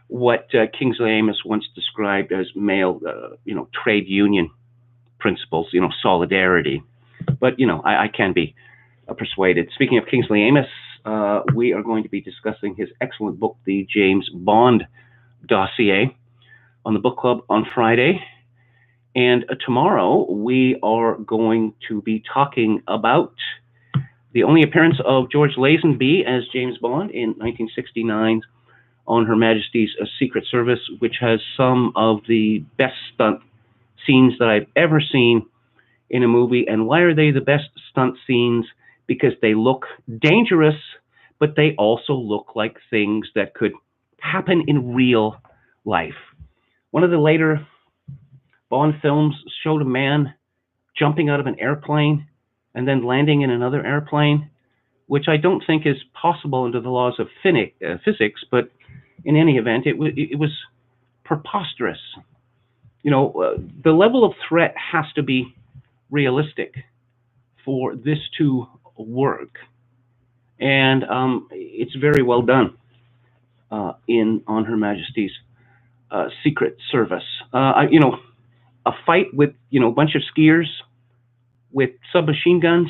Speaker 1: what Kingsley Amis once described as male, trade union principles, solidarity. But, I can be persuaded. Speaking of Kingsley Amis, we are going to be discussing his excellent book, The James Bond Dossier, on the book club on Friday. And tomorrow we are going to be talking about the only appearance of George Lazenby as James Bond in 1969 on Her Majesty's Secret Service, which has some of the best stunt scenes that I've ever seen in a movie. And why are they the best stunt scenes? Because they look dangerous, but they also look like things that could happen in real life. One of the later Bond films showed a man jumping out of an airplane and then landing in another airplane, which I don't think is possible under the laws of physics, but in any event, it was preposterous. The level of threat has to be realistic for this to work, and it's very well done on Her Majesty's Secret Service. A fight with, a bunch of skiers with submachine guns,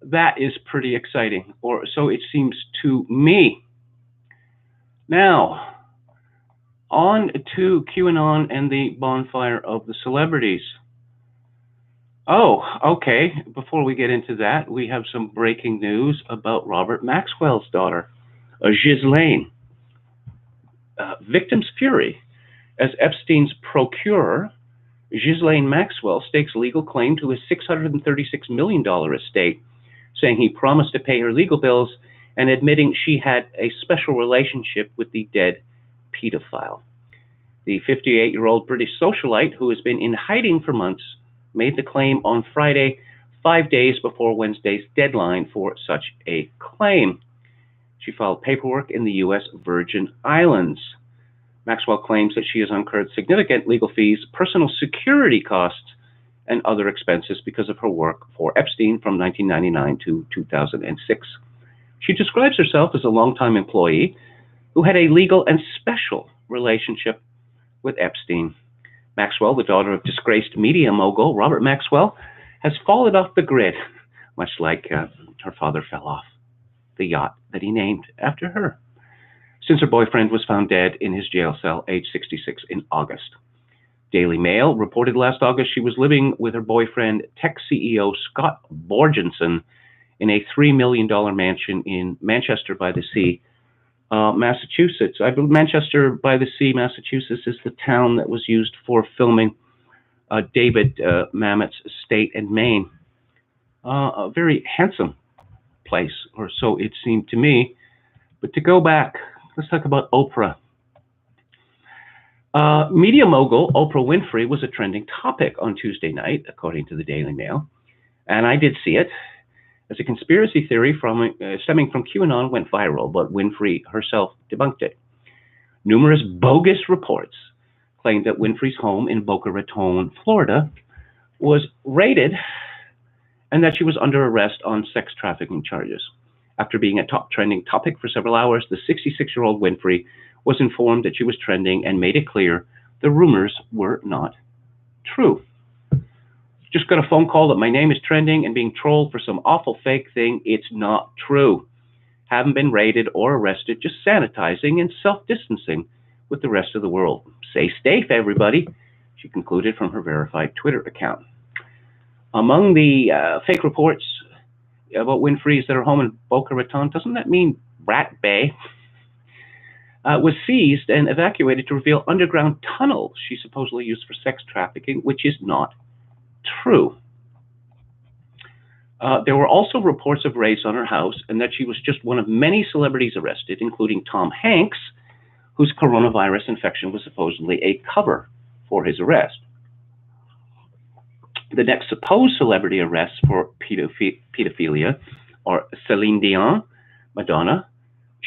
Speaker 1: that is pretty exciting, or so it seems to me. Now, on to QAnon and the bonfire of the celebrities. Oh, okay. Before we get into that, we have some breaking news about Robert Maxwell's daughter, Ghislaine. Victim's fury. As Epstein's procurer, Ghislaine Maxwell stakes legal claim to his $636 million estate, saying he promised to pay her legal bills and admitting she had a special relationship with the dead pedophile. The 58-year-old British socialite, who has been in hiding for months, made the claim on Friday, 5 days before Wednesday's deadline for such a claim. She filed paperwork in the U.S. Virgin Islands. Maxwell claims that she has incurred significant legal fees, personal security costs, and other expenses because of her work for Epstein from 1999 to 2006. She describes herself as a longtime employee who had a legal and special relationship with Epstein. Maxwell, the daughter of disgraced media mogul Robert Maxwell, has fallen off the grid, much like her father fell off the yacht that he named after her, since her boyfriend was found dead in his jail cell, age 66, in August. Daily Mail reported last August she was living with her boyfriend, tech CEO Scott Borgenson, in a $3 million mansion in Manchester by the Sea, Massachusetts. I believe Manchester by the Sea, Massachusetts, is the town that was used for filming David Mamet's estate in Maine. A very handsome place, or so it seemed to me. But to go back, let's talk about Oprah. Media mogul Oprah Winfrey was a trending topic on Tuesday night, according to the Daily Mail, and I did see it, as a conspiracy theory stemming from QAnon went viral, but Winfrey herself debunked it. Numerous bogus reports claimed that Winfrey's home in Boca Raton, Florida, was raided and that she was under arrest on sex trafficking charges. After being a top trending topic for several hours, the 66-year-old Winfrey was informed that she was trending and made it clear the rumors were not true. Just got a phone call that my name is trending and being trolled for some awful fake thing. It's not true. Haven't been raided or arrested, just sanitizing and self-distancing with the rest of the world. Stay safe, everybody, she concluded from her verified Twitter account. Among the fake reports about Winfrey's that her home in Boca Raton, doesn't that mean Rat Bay? Was seized and evacuated to reveal underground tunnels she supposedly used for sex trafficking, which is not true. There were also reports of raids on her house and that she was just one of many celebrities arrested, including Tom Hanks, whose coronavirus infection was supposedly a cover for his arrest. The next supposed celebrity arrests for pedophilia are Celine Dion, Madonna,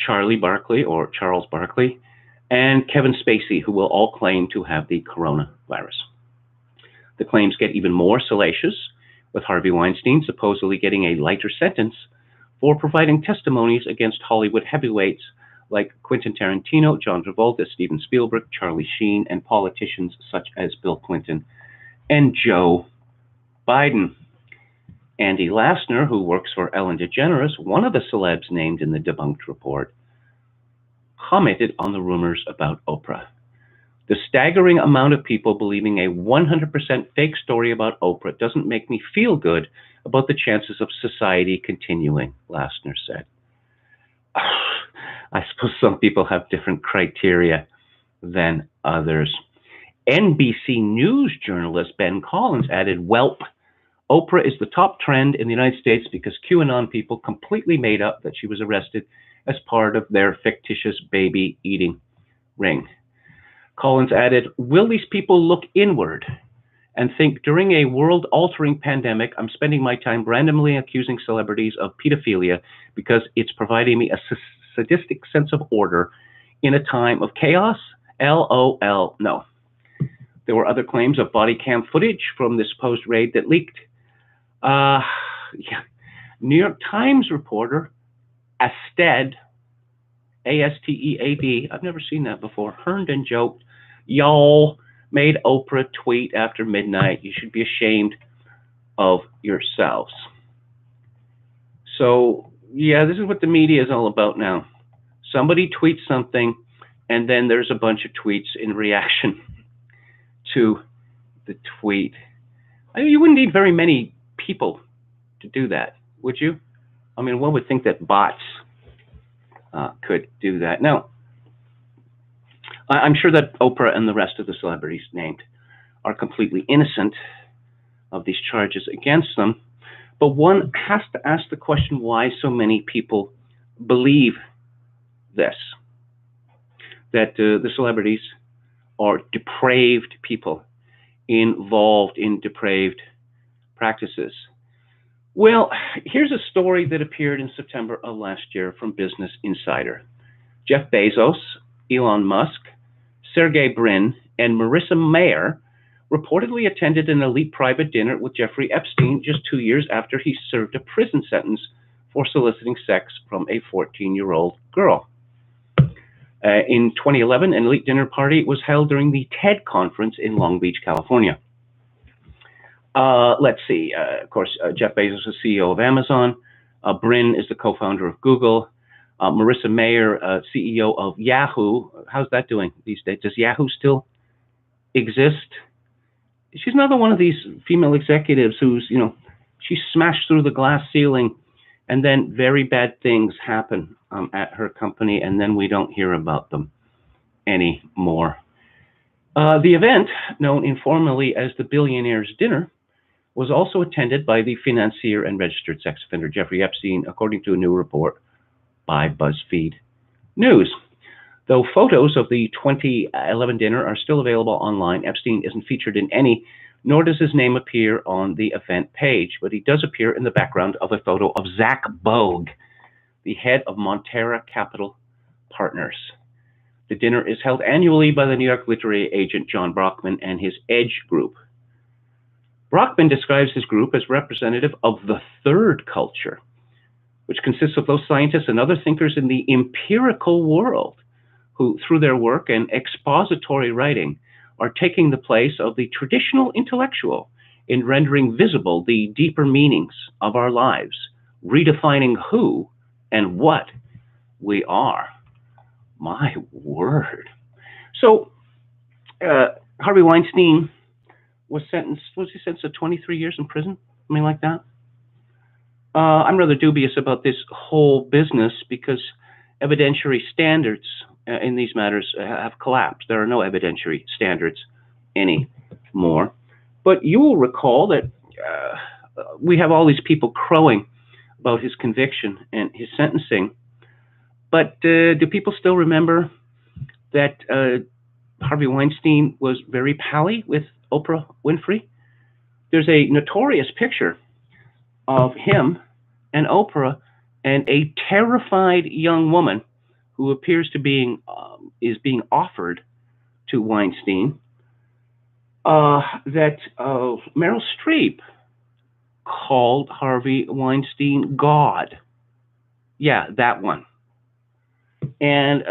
Speaker 1: Charles Barkley, and Kevin Spacey, who will all claim to have the coronavirus. The claims get even more salacious, with Harvey Weinstein supposedly getting a lighter sentence for providing testimonies against Hollywood heavyweights like Quentin Tarantino, John Travolta, Steven Spielberg, Charlie Sheen, and politicians such as Bill Clinton and Joe Biden. Andy Lassner, who works for Ellen DeGeneres, one of the celebs named in the debunked report, commented on the rumors about Oprah. The staggering amount of people believing a 100% fake story about Oprah doesn't make me feel good about the chances of society continuing, Lassner said. I suppose some people have different criteria than others. NBC News journalist Ben Collins added, "Welp, Oprah is the top trend in the United States because QAnon people completely made up that she was arrested as part of their fictitious baby eating ring." Collins added, "Will these people look inward and think during a world-altering pandemic, I'm spending my time randomly accusing celebrities of pedophilia because it's providing me a sadistic sense of order in a time of chaos? LOL, no." There were other claims of body cam footage from this supposed raid that leaked. New York Times reporter Asted, A-S-T-E-A-D, I've never seen that before, Herndon joked, "Y'all made Oprah tweet after midnight. You should be ashamed of yourselves." So, yeah, this is what the media is all about now. Somebody tweets something, and then there's a bunch of tweets in reaction to the tweet. I mean, you wouldn't need very many people to do that, would you? I mean, one would think that bots could do that. Now, I'm sure that Oprah and the rest of the celebrities named are completely innocent of these charges against them, but one has to ask the question why so many people believe this, that the celebrities are depraved people involved in depraved practices. Well, here's a story that appeared in September of last year from Business Insider. Jeff Bezos, Elon Musk, Sergey Brin, and Marissa Mayer reportedly attended an elite private dinner with Jeffrey Epstein just 2 years after he served a prison sentence for soliciting sex from a 14-year-old girl. In 2011, an elite dinner party was held during the TED conference in Long Beach, California. Let's see. Of course, Jeff Bezos is CEO of Amazon. Brin is the co-founder of Google. Marissa Mayer, CEO of Yahoo. How's that doing these days? Does Yahoo still exist? She's another one of these female executives who's, she smashed through the glass ceiling, and then very bad things happen at her company, and then we don't hear about them anymore. The event, known informally as the Billionaires' Dinner, was also attended by the financier and registered sex offender Jeffrey Epstein, according to a new report by BuzzFeed News. Though photos of the 2011 dinner are still available online, Epstein isn't featured in any, nor does his name appear on the event page, but he does appear in the background of a photo of Zach Bogue, the head of Montera Capital Partners. The dinner is held annually by the New York literary agent John Brockman and his Edge group. Brockman describes his group as representative of the third culture, which consists of those scientists and other thinkers in the empirical world who, through their work and expository writing, are taking the place of the traditional intellectual in rendering visible the deeper meanings of our lives, redefining who and what we are. My word. So, Harvey Weinstein was he sentenced to 23 years in prison? Something like that? I'm rather dubious about this whole business because evidentiary standards in these matters have collapsed. There are no evidentiary standards anymore. But you will recall that we have all these people crowing about his conviction and his sentencing. But do people still remember that Harvey Weinstein was very pally with Oprah Winfrey? There's a notorious picture of him and Oprah and a terrified young woman who appears to is being offered to Weinstein, that Meryl Streep called Harvey Weinstein God. Yeah, that one. And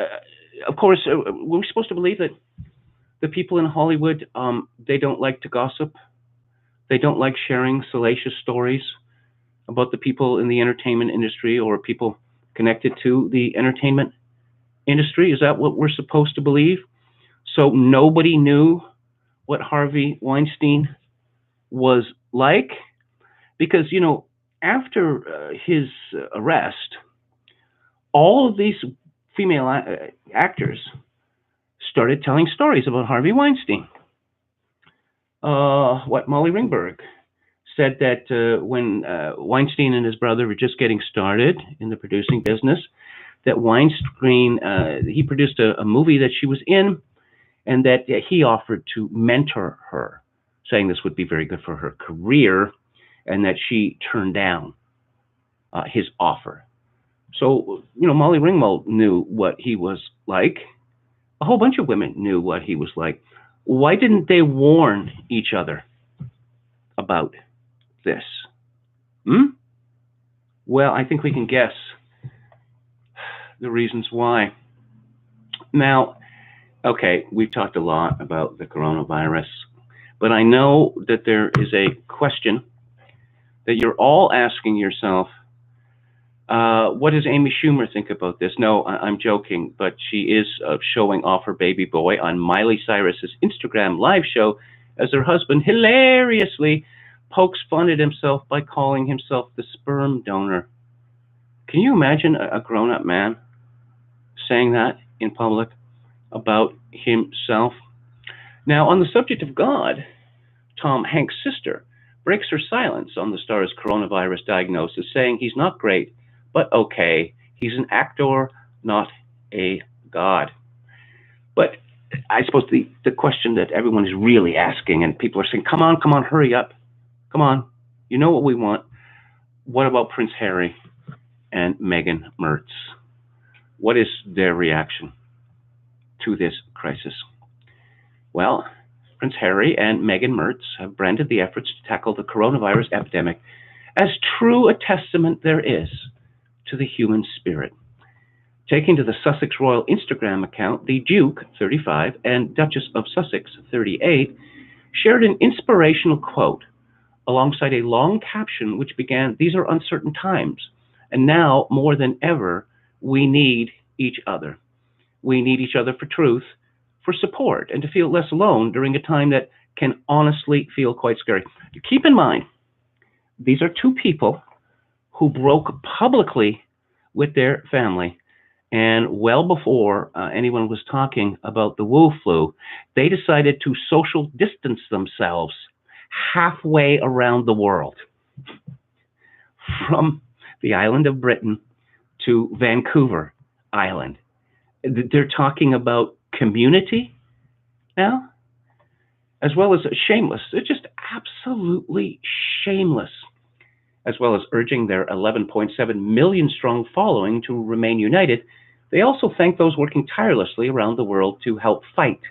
Speaker 1: of course, we're supposed to believe that the people in Hollywood, they don't like to gossip. They don't like sharing salacious stories about the people in the entertainment industry or people connected to the entertainment industry. Is that what we're supposed to believe? So nobody knew what Harvey Weinstein was like? Because, you know, after his arrest, all of these female actors started telling stories about Harvey Weinstein. Molly Ringberg said that when Weinstein and his brother were just getting started in the producing business, that Weinstein, he produced a movie that she was in, and that he offered to mentor her, saying this would be very good for her career, and that she turned down his offer. So, you know, Molly Ringwald knew what he was like. A whole bunch of women knew what he was like. Why didn't they warn each other about this? Well, I think we can guess the reasons why. Now, okay, we've talked a lot about the coronavirus, but I know that there is a question that you're all asking yourself. What does Amy Schumer think about this? No, I'm joking, but she is showing off her baby boy on Miley Cyrus's Instagram live show as her husband hilariously pokes fun at himself by calling himself the sperm donor. Can you imagine a grown-up man saying that in public about himself? Now, on the subject of God, Tom Hanks' sister breaks her silence on the star's coronavirus diagnosis, saying he's not great, but okay. He's an actor, not a god. But I suppose the question that everyone is really asking, and people are saying, come on, hurry up. Come on, you know what we want. What about Prince Harry and Meghan Mertz? What is their reaction to this crisis? Well, Prince Harry and Meghan Mertz have branded the efforts to tackle the coronavirus epidemic as true a testament there is to the human spirit. Taking to the Sussex Royal Instagram account, the Duke, 35, and Duchess of Sussex, 38, shared an inspirational quote alongside a long caption which began, "These are uncertain times, and now more than ever, we need each other. We need each other for truth, for support, and to feel less alone during a time that can honestly feel quite scary." Keep in mind, these are two people who broke publicly with their family, and well before anyone was talking about the Wu flu, they decided to social distance themselves halfway around the world, from the island of Britain to Vancouver Island. They're talking about community now, as well as shameless. They're just absolutely shameless, as well as urging their 11.7 million strong following to remain united They also thanked those working tirelessly around the world to help fight,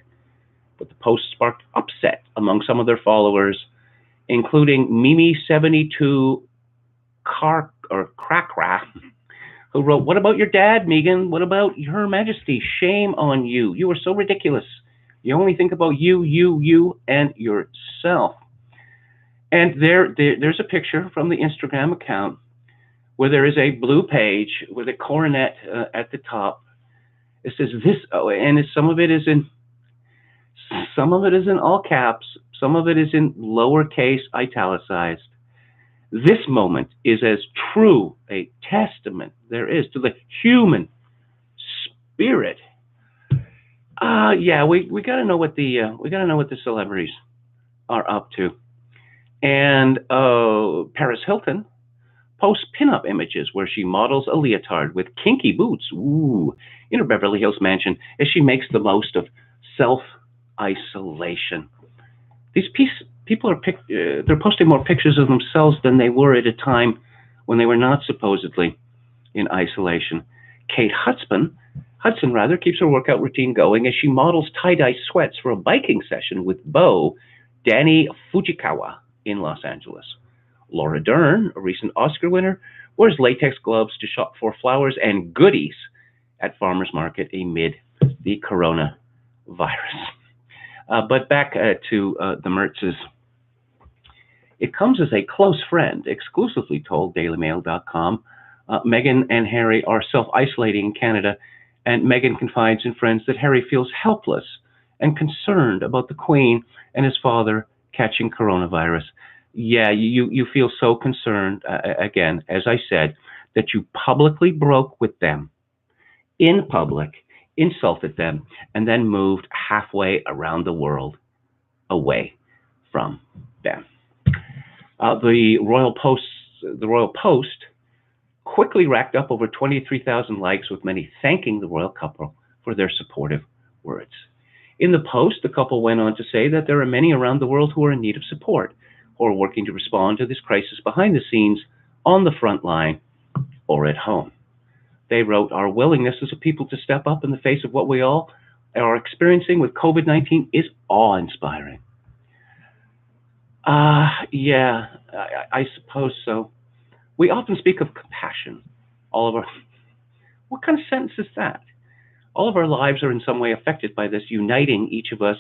Speaker 1: but the post sparked upset among some of their followers, including Mimi72 Crackra, who wrote, "What about your dad, Megan? What about Her Majesty? Shame on you. You are so ridiculous. You only think about you, and yourself." And there's a picture from the Instagram account where there is a blue page with a coronet at the top. It says this, and some of it is in all caps, some of it is in lowercase italicized. This moment is as true a testament there is to the human spirit. Yeah, we got to know what the celebrities are up to. And Paris Hilton posts pinup images where she models a leotard with kinky boots, in her Beverly Hills mansion as she makes the most of self-isolation. These people are they're posting more pictures of themselves than they were at a time when they were not supposedly in isolation. Kate Hudson keeps her workout routine going as she models tie-dye sweats for a biking session with beau Danny Fujikawa in Los Angeles. Laura Dern, a recent Oscar winner, wears latex gloves to shop for flowers and goodies at farmers market amid the coronavirus. But back to the Mertzes. It comes as a close friend, exclusively told DailyMail.com. Meghan and Harry are self-isolating in Canada, and Meghan confides in friends that Harry feels helpless and concerned about the Queen and his father catching coronavirus. Yeah, you feel so concerned, again, as I said, that you publicly broke with them in public, insulted them, and then moved halfway around the world away from them. The Royal Post quickly racked up over 23,000 likes, with many thanking the royal couple for their supportive words. In the Post, the couple went on to say that there are many around the world who are in need of support, who are working to respond to this crisis behind the scenes, on the front line, or at home. They wrote, "Our willingness as a people to step up in the face of what we all are experiencing with COVID-19 is awe-inspiring." Yeah, I suppose so. We often speak of compassion. What kind of sentence is that? All of our lives are in some way affected by this, uniting each of us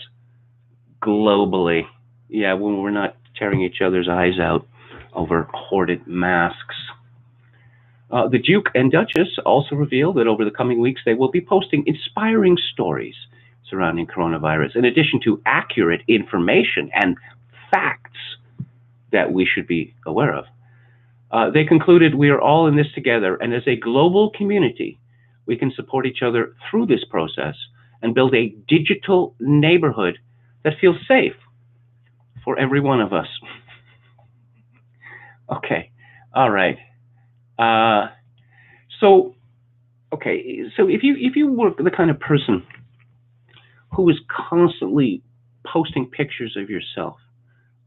Speaker 1: globally. Yeah, when we're not tearing each other's eyes out over hoarded masks. The Duke and Duchess also revealed that over the coming weeks they will be posting inspiring stories surrounding coronavirus, in addition to accurate information and facts that we should be aware of. They concluded, "We are all in this together, and as a global community, we can support each other through this process and build a digital neighborhood that feels safe for every one of us." Okay, all right. So if you were the kind of person who is constantly posting pictures of yourself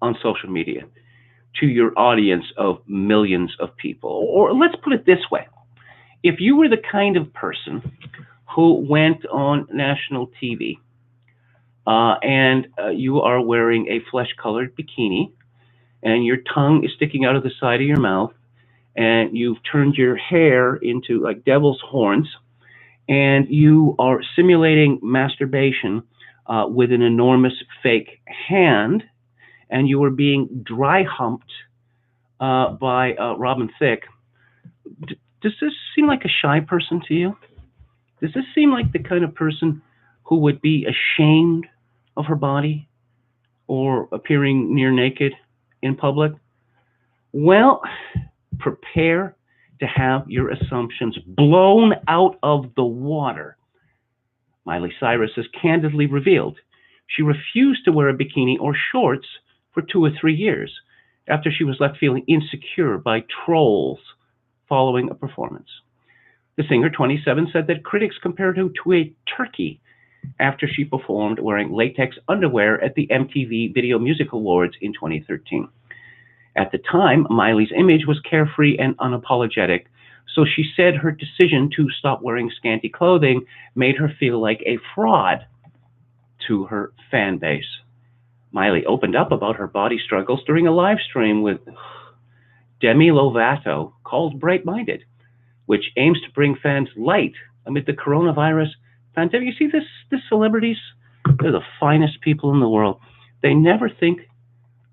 Speaker 1: on social media to your audience of millions of people, or let's put it this way, if you were the kind of person who went on national TV and you are wearing a flesh-colored bikini and your tongue is sticking out of the side of your mouth, and you've turned your hair into like devil's horns, and you are simulating masturbation with an enormous fake hand, and you are being dry humped by Robin Thicke, does this seem like a shy person to you? Does this seem like the kind of person who would be ashamed of her body or appearing near naked in public? Well, prepare to have your assumptions blown out of the water. Miley Cyrus has candidly revealed she refused to wear a bikini or shorts for 2 or 3 years after she was left feeling insecure by trolls following a performance. The singer, 27, said that critics compared her to a turkey after she performed wearing latex underwear at the MTV Video Music Awards in 2013. At the time, Miley's image was carefree and unapologetic, So she said her decision to stop wearing scanty clothing made her feel like a fraud to her fan base. Miley opened up about her body struggles during a live stream with Demi Lovato called Bright Minded, which aims to bring fans light amid the coronavirus pandemic. You see this celebrities, they're the finest people in the world. They never think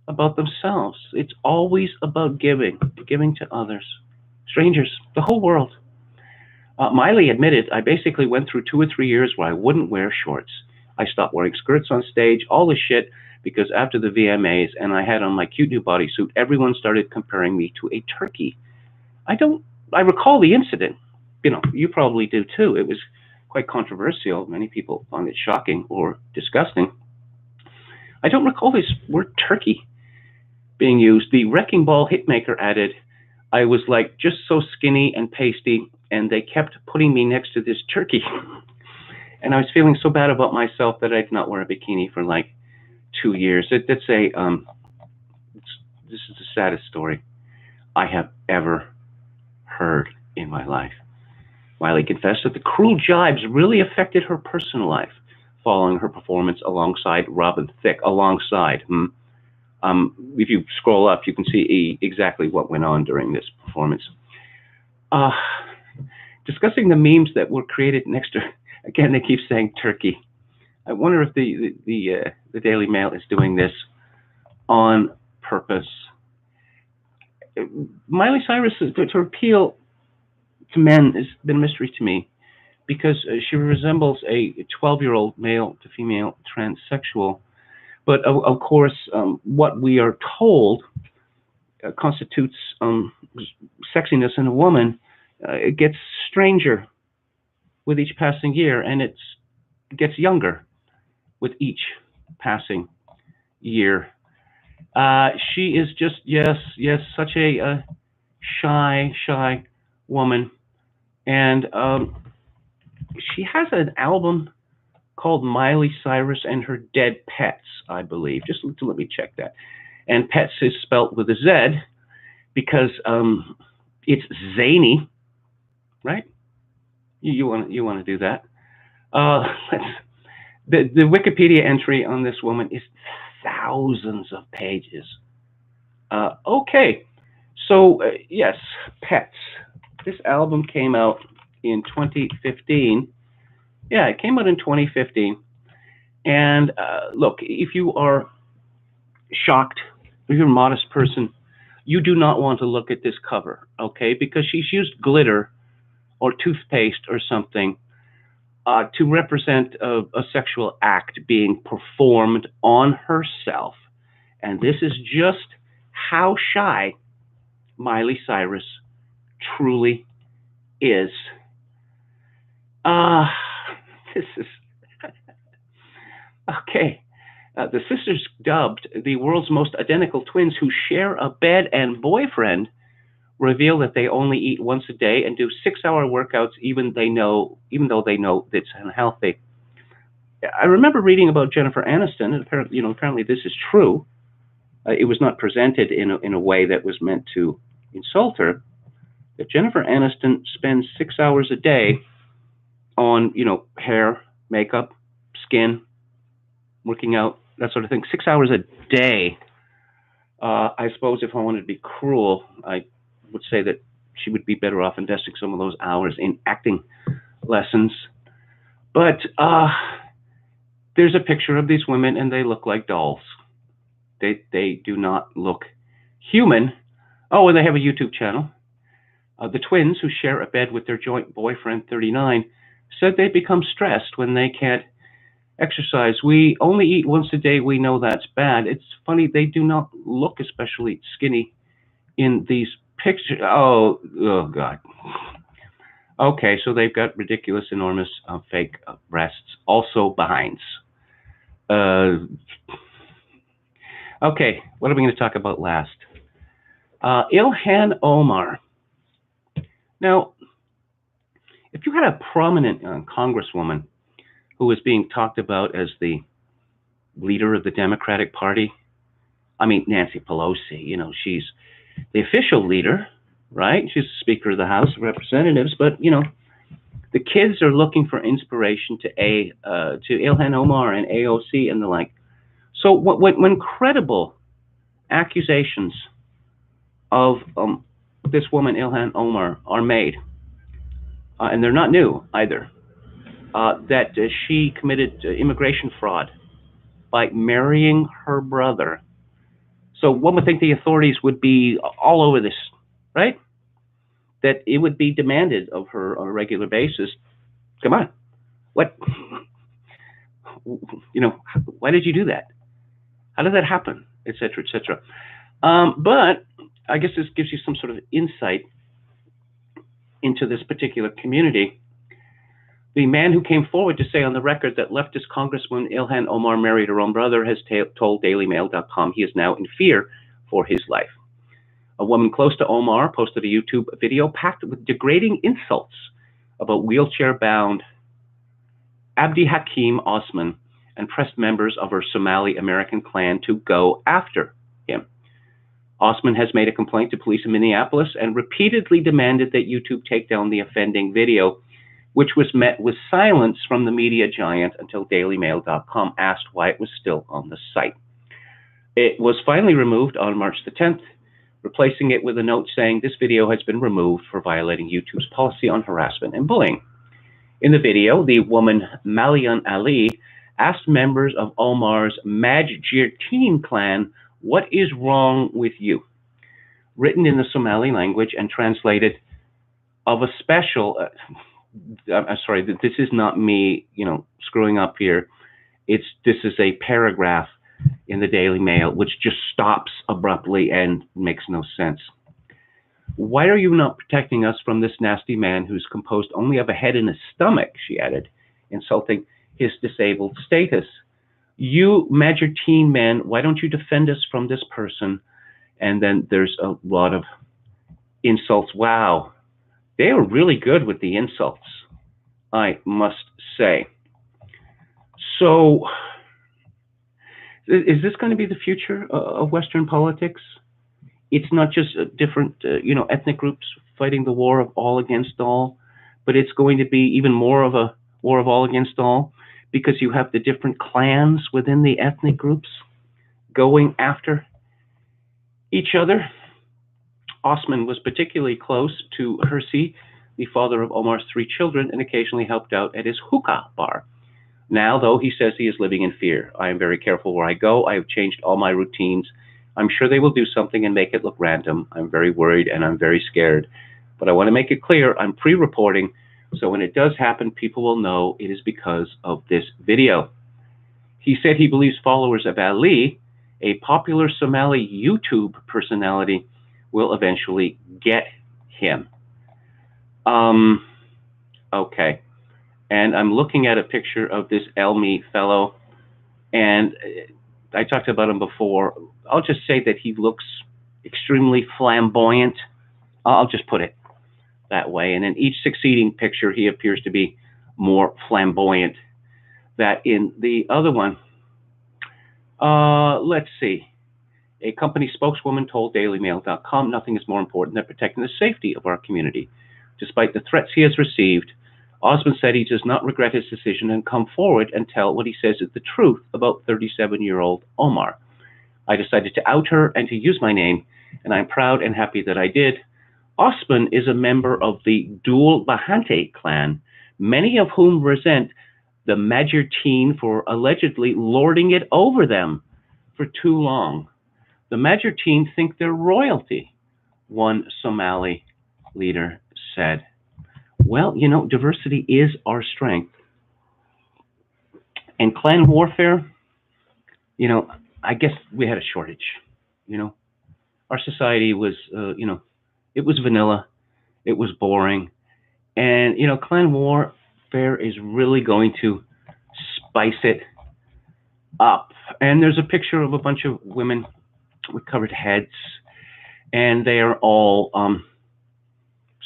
Speaker 1: about themselves. It's always about giving to others, strangers, the whole world. Miley admitted, I basically went through 2 or 3 years where I wouldn't wear shorts. I stopped wearing skirts on stage, all this shit, because after the VMAs and I had on my cute new bodysuit, everyone started comparing me to a turkey. I recall the incident. You know, you probably do too. It was quite controversial. Many people found it shocking or disgusting. I don't recall this word turkey being used. The Wrecking Ball hitmaker added, I was like just so skinny and pasty, and they kept putting me next to this turkey. And I was feeling so bad about myself that I did not wear a bikini for like 2 years. This is the saddest story I have ever heard in my life. Miley confessed that the cruel jibes really affected her personal life following her performance alongside Robin Thicke. If you scroll up, you can see exactly what went on during this performance. Discussing the memes that were created next to, again, they keep saying turkey. I wonder if the Daily Mail is doing this on purpose. Miley Cyrus, to appeal to men, has been a mystery to me because she resembles a 12-year-old male to female transsexual. But of course, what we are told constitutes sexiness in a woman. It gets stranger with each passing year, and it gets younger with each passing year. She is just, yes, such a shy woman. And she has an album called Miley Cyrus and Her Dead Pets, I believe. Just let me check that. And pets is spelt with a Z because it's zany, right? You want to do that? The Wikipedia entry on this woman is thousands of pages. Okay, so yes, Pets. This album came out in 2015. Yeah, it came out in 2015. And look, if you are shocked, if you're a modest person, you do not want to look at this cover, okay? Because she's used glitter or toothpaste or something to represent a sexual act being performed on herself. And this is just how shy Miley Cyrus truly is. This is okay. The sisters, dubbed the world's most identical twins who share a bed and boyfriend, reveal that they only eat once a day and do 6-hour workouts, even though they know it's unhealthy. I remember reading about Jennifer Aniston, and apparently this is true. It was not presented in a way that was meant to insult her. That Jennifer Aniston spends 6 hours a day on, hair, makeup, skin, working out, that sort of thing. 6 hours a day. I suppose if I wanted to be cruel, I would say that she would be better off investing some of those hours in acting lessons. But there's a picture of these women, and they look like dolls. They do not look human. Oh, and they have a YouTube channel. The twins, who share a bed with their joint boyfriend, 39, said they become stressed when they can't exercise. We only eat once a day. We know that's bad. It's funny, they do not look especially skinny in these pictures. Oh God. Okay, so they've got ridiculous, enormous, fake breasts, also behinds. Okay, what are we going to talk about last? Ilhan Omar. Now, if you had a prominent congresswoman who was being talked about as the leader of the Democratic Party, I mean, Nancy Pelosi, she's the official leader, right? She's Speaker of the House of Representatives, but the kids are looking for inspiration to Ilhan Omar and AOC and the like. So when credible accusations of this woman Ilhan Omar are made, and they're not new either, that she committed immigration fraud by marrying her brother. So one would think the authorities would be all over this, right? That it would be demanded of her on a regular basis. Come on, what? Why did you do that? How did that happen? Et cetera, et cetera. But I guess this gives you some sort of insight into this particular community. The man who came forward to say on the record that leftist Congresswoman Ilhan Omar married her own brother has told DailyMail.com he is now in fear for his life. A woman close to Omar posted a YouTube video packed with degrading insults about wheelchair-bound Abdi Hakim Osman and pressed members of her Somali American clan to go after him. Osman has made a complaint to police in Minneapolis and repeatedly demanded that YouTube take down the offending video, which was met with silence from the media giant until DailyMail.com asked why it was still on the site. It was finally removed on March the 10th, replacing it with a note saying this video has been removed for violating YouTube's policy on harassment and bullying. In the video, the woman Malian Ali asked members of Omar's Majirteen clan, "What is wrong with you?" Written in the Somali language and translated of a special, I'm sorry, this is not me, screwing up here. This is a paragraph in the Daily Mail, which just stops abruptly and makes no sense. "Why are you not protecting us from this nasty man who's composed only of a head and a stomach?" she added, insulting his disabled status. "You Majorteen men, why don't you defend us from this person?" And then there's a lot of insults. Wow, they are really good with the insults, I must say. So is this going to be the future of Western politics? It's not just different, ethnic groups fighting the war of all against all, but it's going to be even more of a war of all against all because you have the different clans within the ethnic groups going after each other. Osman was particularly close to Hersi, the father of Omar's 3 children, and occasionally helped out at his hookah bar. Now, though, he says he is living in fear. "I am very careful where I go. I have changed all my routines. I'm sure they will do something and make it look random. I'm very worried and I'm very scared. But I want to make it clear, I'm pre-reporting, so when it does happen, people will know it is because of this video." He said he believes followers of Ali, a popular Somali YouTube personality, will eventually get him. Okay. And I'm looking at a picture of this Elmi fellow, and I talked about him before. I'll just say that he looks extremely flamboyant. I'll just put it that way. And in each succeeding picture, he appears to be more flamboyant than in the other one. Let's see. A company spokeswoman told DailyMail.com, "Nothing is more important than protecting the safety of our community. Despite the threats he has received, Osman said he does not regret his decision and come forward and tell what he says is the truth about 37-year-old Omar. I decided to out her and to use my name, and I'm proud and happy that I did. Osman is a member of the Dul Bahante clan, many of whom resent the Majorteen for allegedly lording it over them for too long. The Majorteen think they're royalty," one Somali leader said. Well, diversity is our strength. And clan warfare, I guess we had a shortage. Our society was, it was vanilla, it was boring. And, clan warfare is really going to spice it up. And there's a picture of a bunch of women with covered heads, and they are all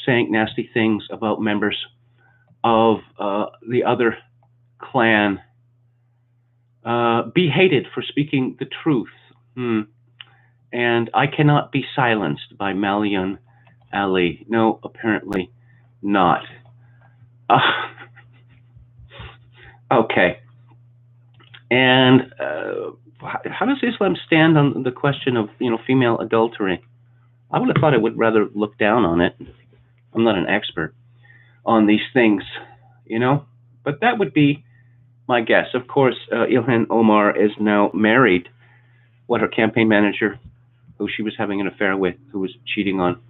Speaker 1: saying nasty things about members of the other clan. Be hated for speaking the truth. And I cannot be silenced by Malian Ali. No, apparently not. Uh, okay. And how does Islam stand on the question of female adultery? I would have thought it would rather look down on it. I'm not an expert on these things, but that would be my guess. Of course, Ilhan Omar is now married. Her campaign manager, who she was having an affair with, who was cheating on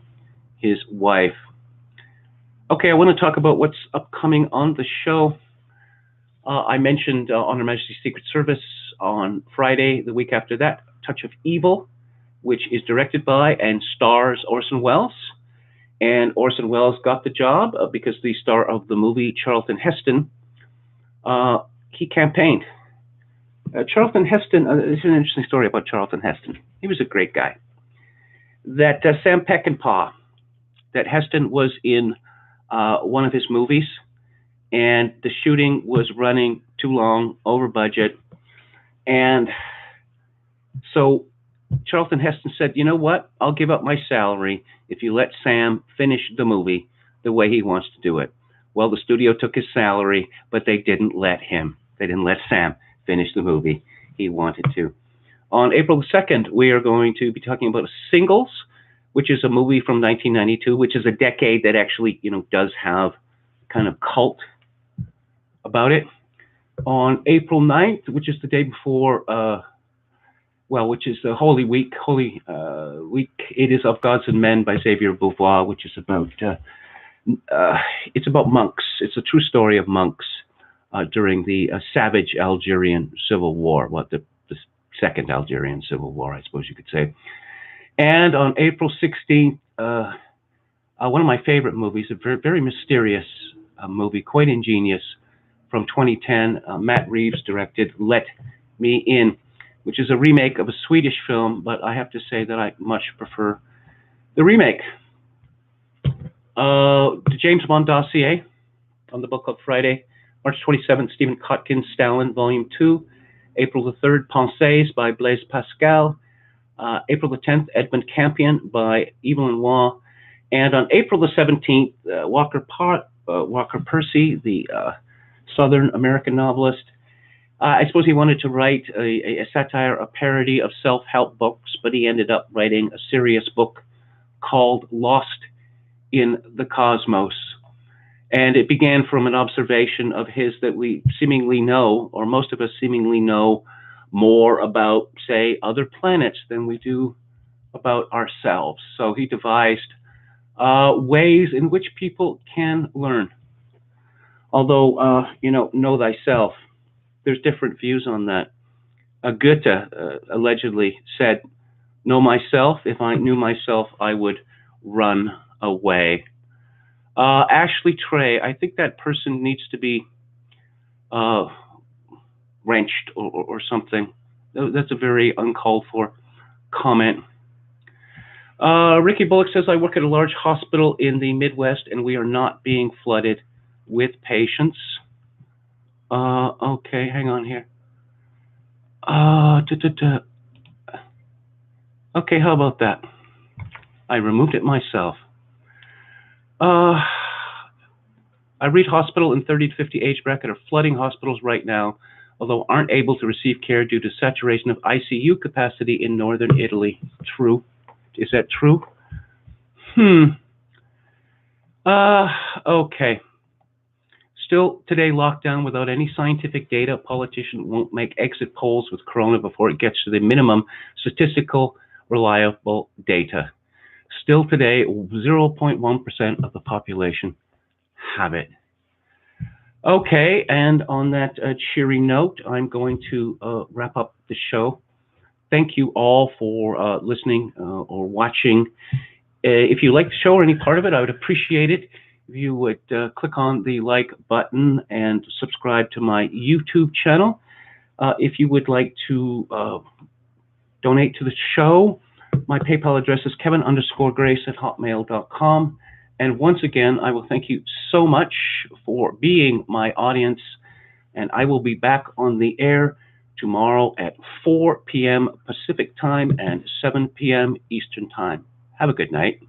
Speaker 1: his wife. Okay, I want to talk about what's upcoming on the show. I mentioned on Her Majesty's Secret Service on Friday, the week after that, Touch of Evil, which is directed by and stars Orson Welles. And Orson Welles got the job because the star of the movie, Charlton Heston, he campaigned. Charlton Heston, this is an interesting story about Charlton Heston. He was a great guy. That Sam Peckinpah, that Heston was in one of his movies, and the shooting was running too long, over budget. And so Charlton Heston said, you know what? I'll give up my salary if you let Sam finish the movie the way he wants to do it. Well, the studio took his salary, but they didn't let him. They didn't let Sam finish the movie he wanted to. On April the 2nd, we are going to be talking about Singles, which is a movie from 1992, which is a decade that actually, does have kind of cult about it. On April 9th, which is the day before, which is the Holy Week, it is Of Gods and Men by Xavier Beauvoir, which is about, it's about monks. It's a true story of monks during the savage Algerian Civil War, the second Algerian Civil War, I suppose you could say. And on April 16th, one of my favorite movies, a very, very mysterious movie, quite ingenious, from 2010, Matt Reeves directed Let Me In, which is a remake of a Swedish film, but I have to say that I much prefer the remake. The James Bond dossier on the Book Club Friday, March 27th, Stephen Kotkin's Stalin, Volume 2. April the 3rd, Pensées by Blaise Pascal. April the 10th, Edmund Campion by Evelyn Waugh. And on April the 17th, Walker Percy, the Southern American novelist. I suppose he wanted to write a satire, a parody of self-help books, but he ended up writing a serious book called Lost in the Cosmos. And it began from an observation of his that we seemingly know, or most of us seemingly know, more about, say, other planets than we do about ourselves. So he devised ways in which people can learn. Although, know thyself, there's different views on that. Goethe allegedly said, know myself. If I knew myself, I would run away. Ashley Trey, I think that person needs to be wrenched or something. That's a very uncalled for comment. Ricky Bullock says, I work at a large hospital in the Midwest and we are not being flooded with patients. Okay, hang on here. Okay, how about that? I removed it myself. I read hospital in 30 to 50 age bracket are flooding hospitals right now, although aren't able to receive care due to saturation of ICU capacity in northern Italy. True. Is that true? Okay. Still today, lockdown without any scientific data. A politician won't make exit polls with corona before it gets to the minimum statistical reliable data. Still today, 0.1% of the population have it. Okay, and on that cheery note, I'm going to wrap up the show. Thank you all for listening or watching. If you like the show or any part of it, I would appreciate it if you would click on the like button and subscribe to my YouTube channel. If you would like to donate to the show, my PayPal address is kevin_grace@hotmail.com. And once again, I will thank you so much for being my audience. And I will be back on the air tomorrow at 4 p.m. Pacific time and 7 p.m. Eastern time. Have a good night.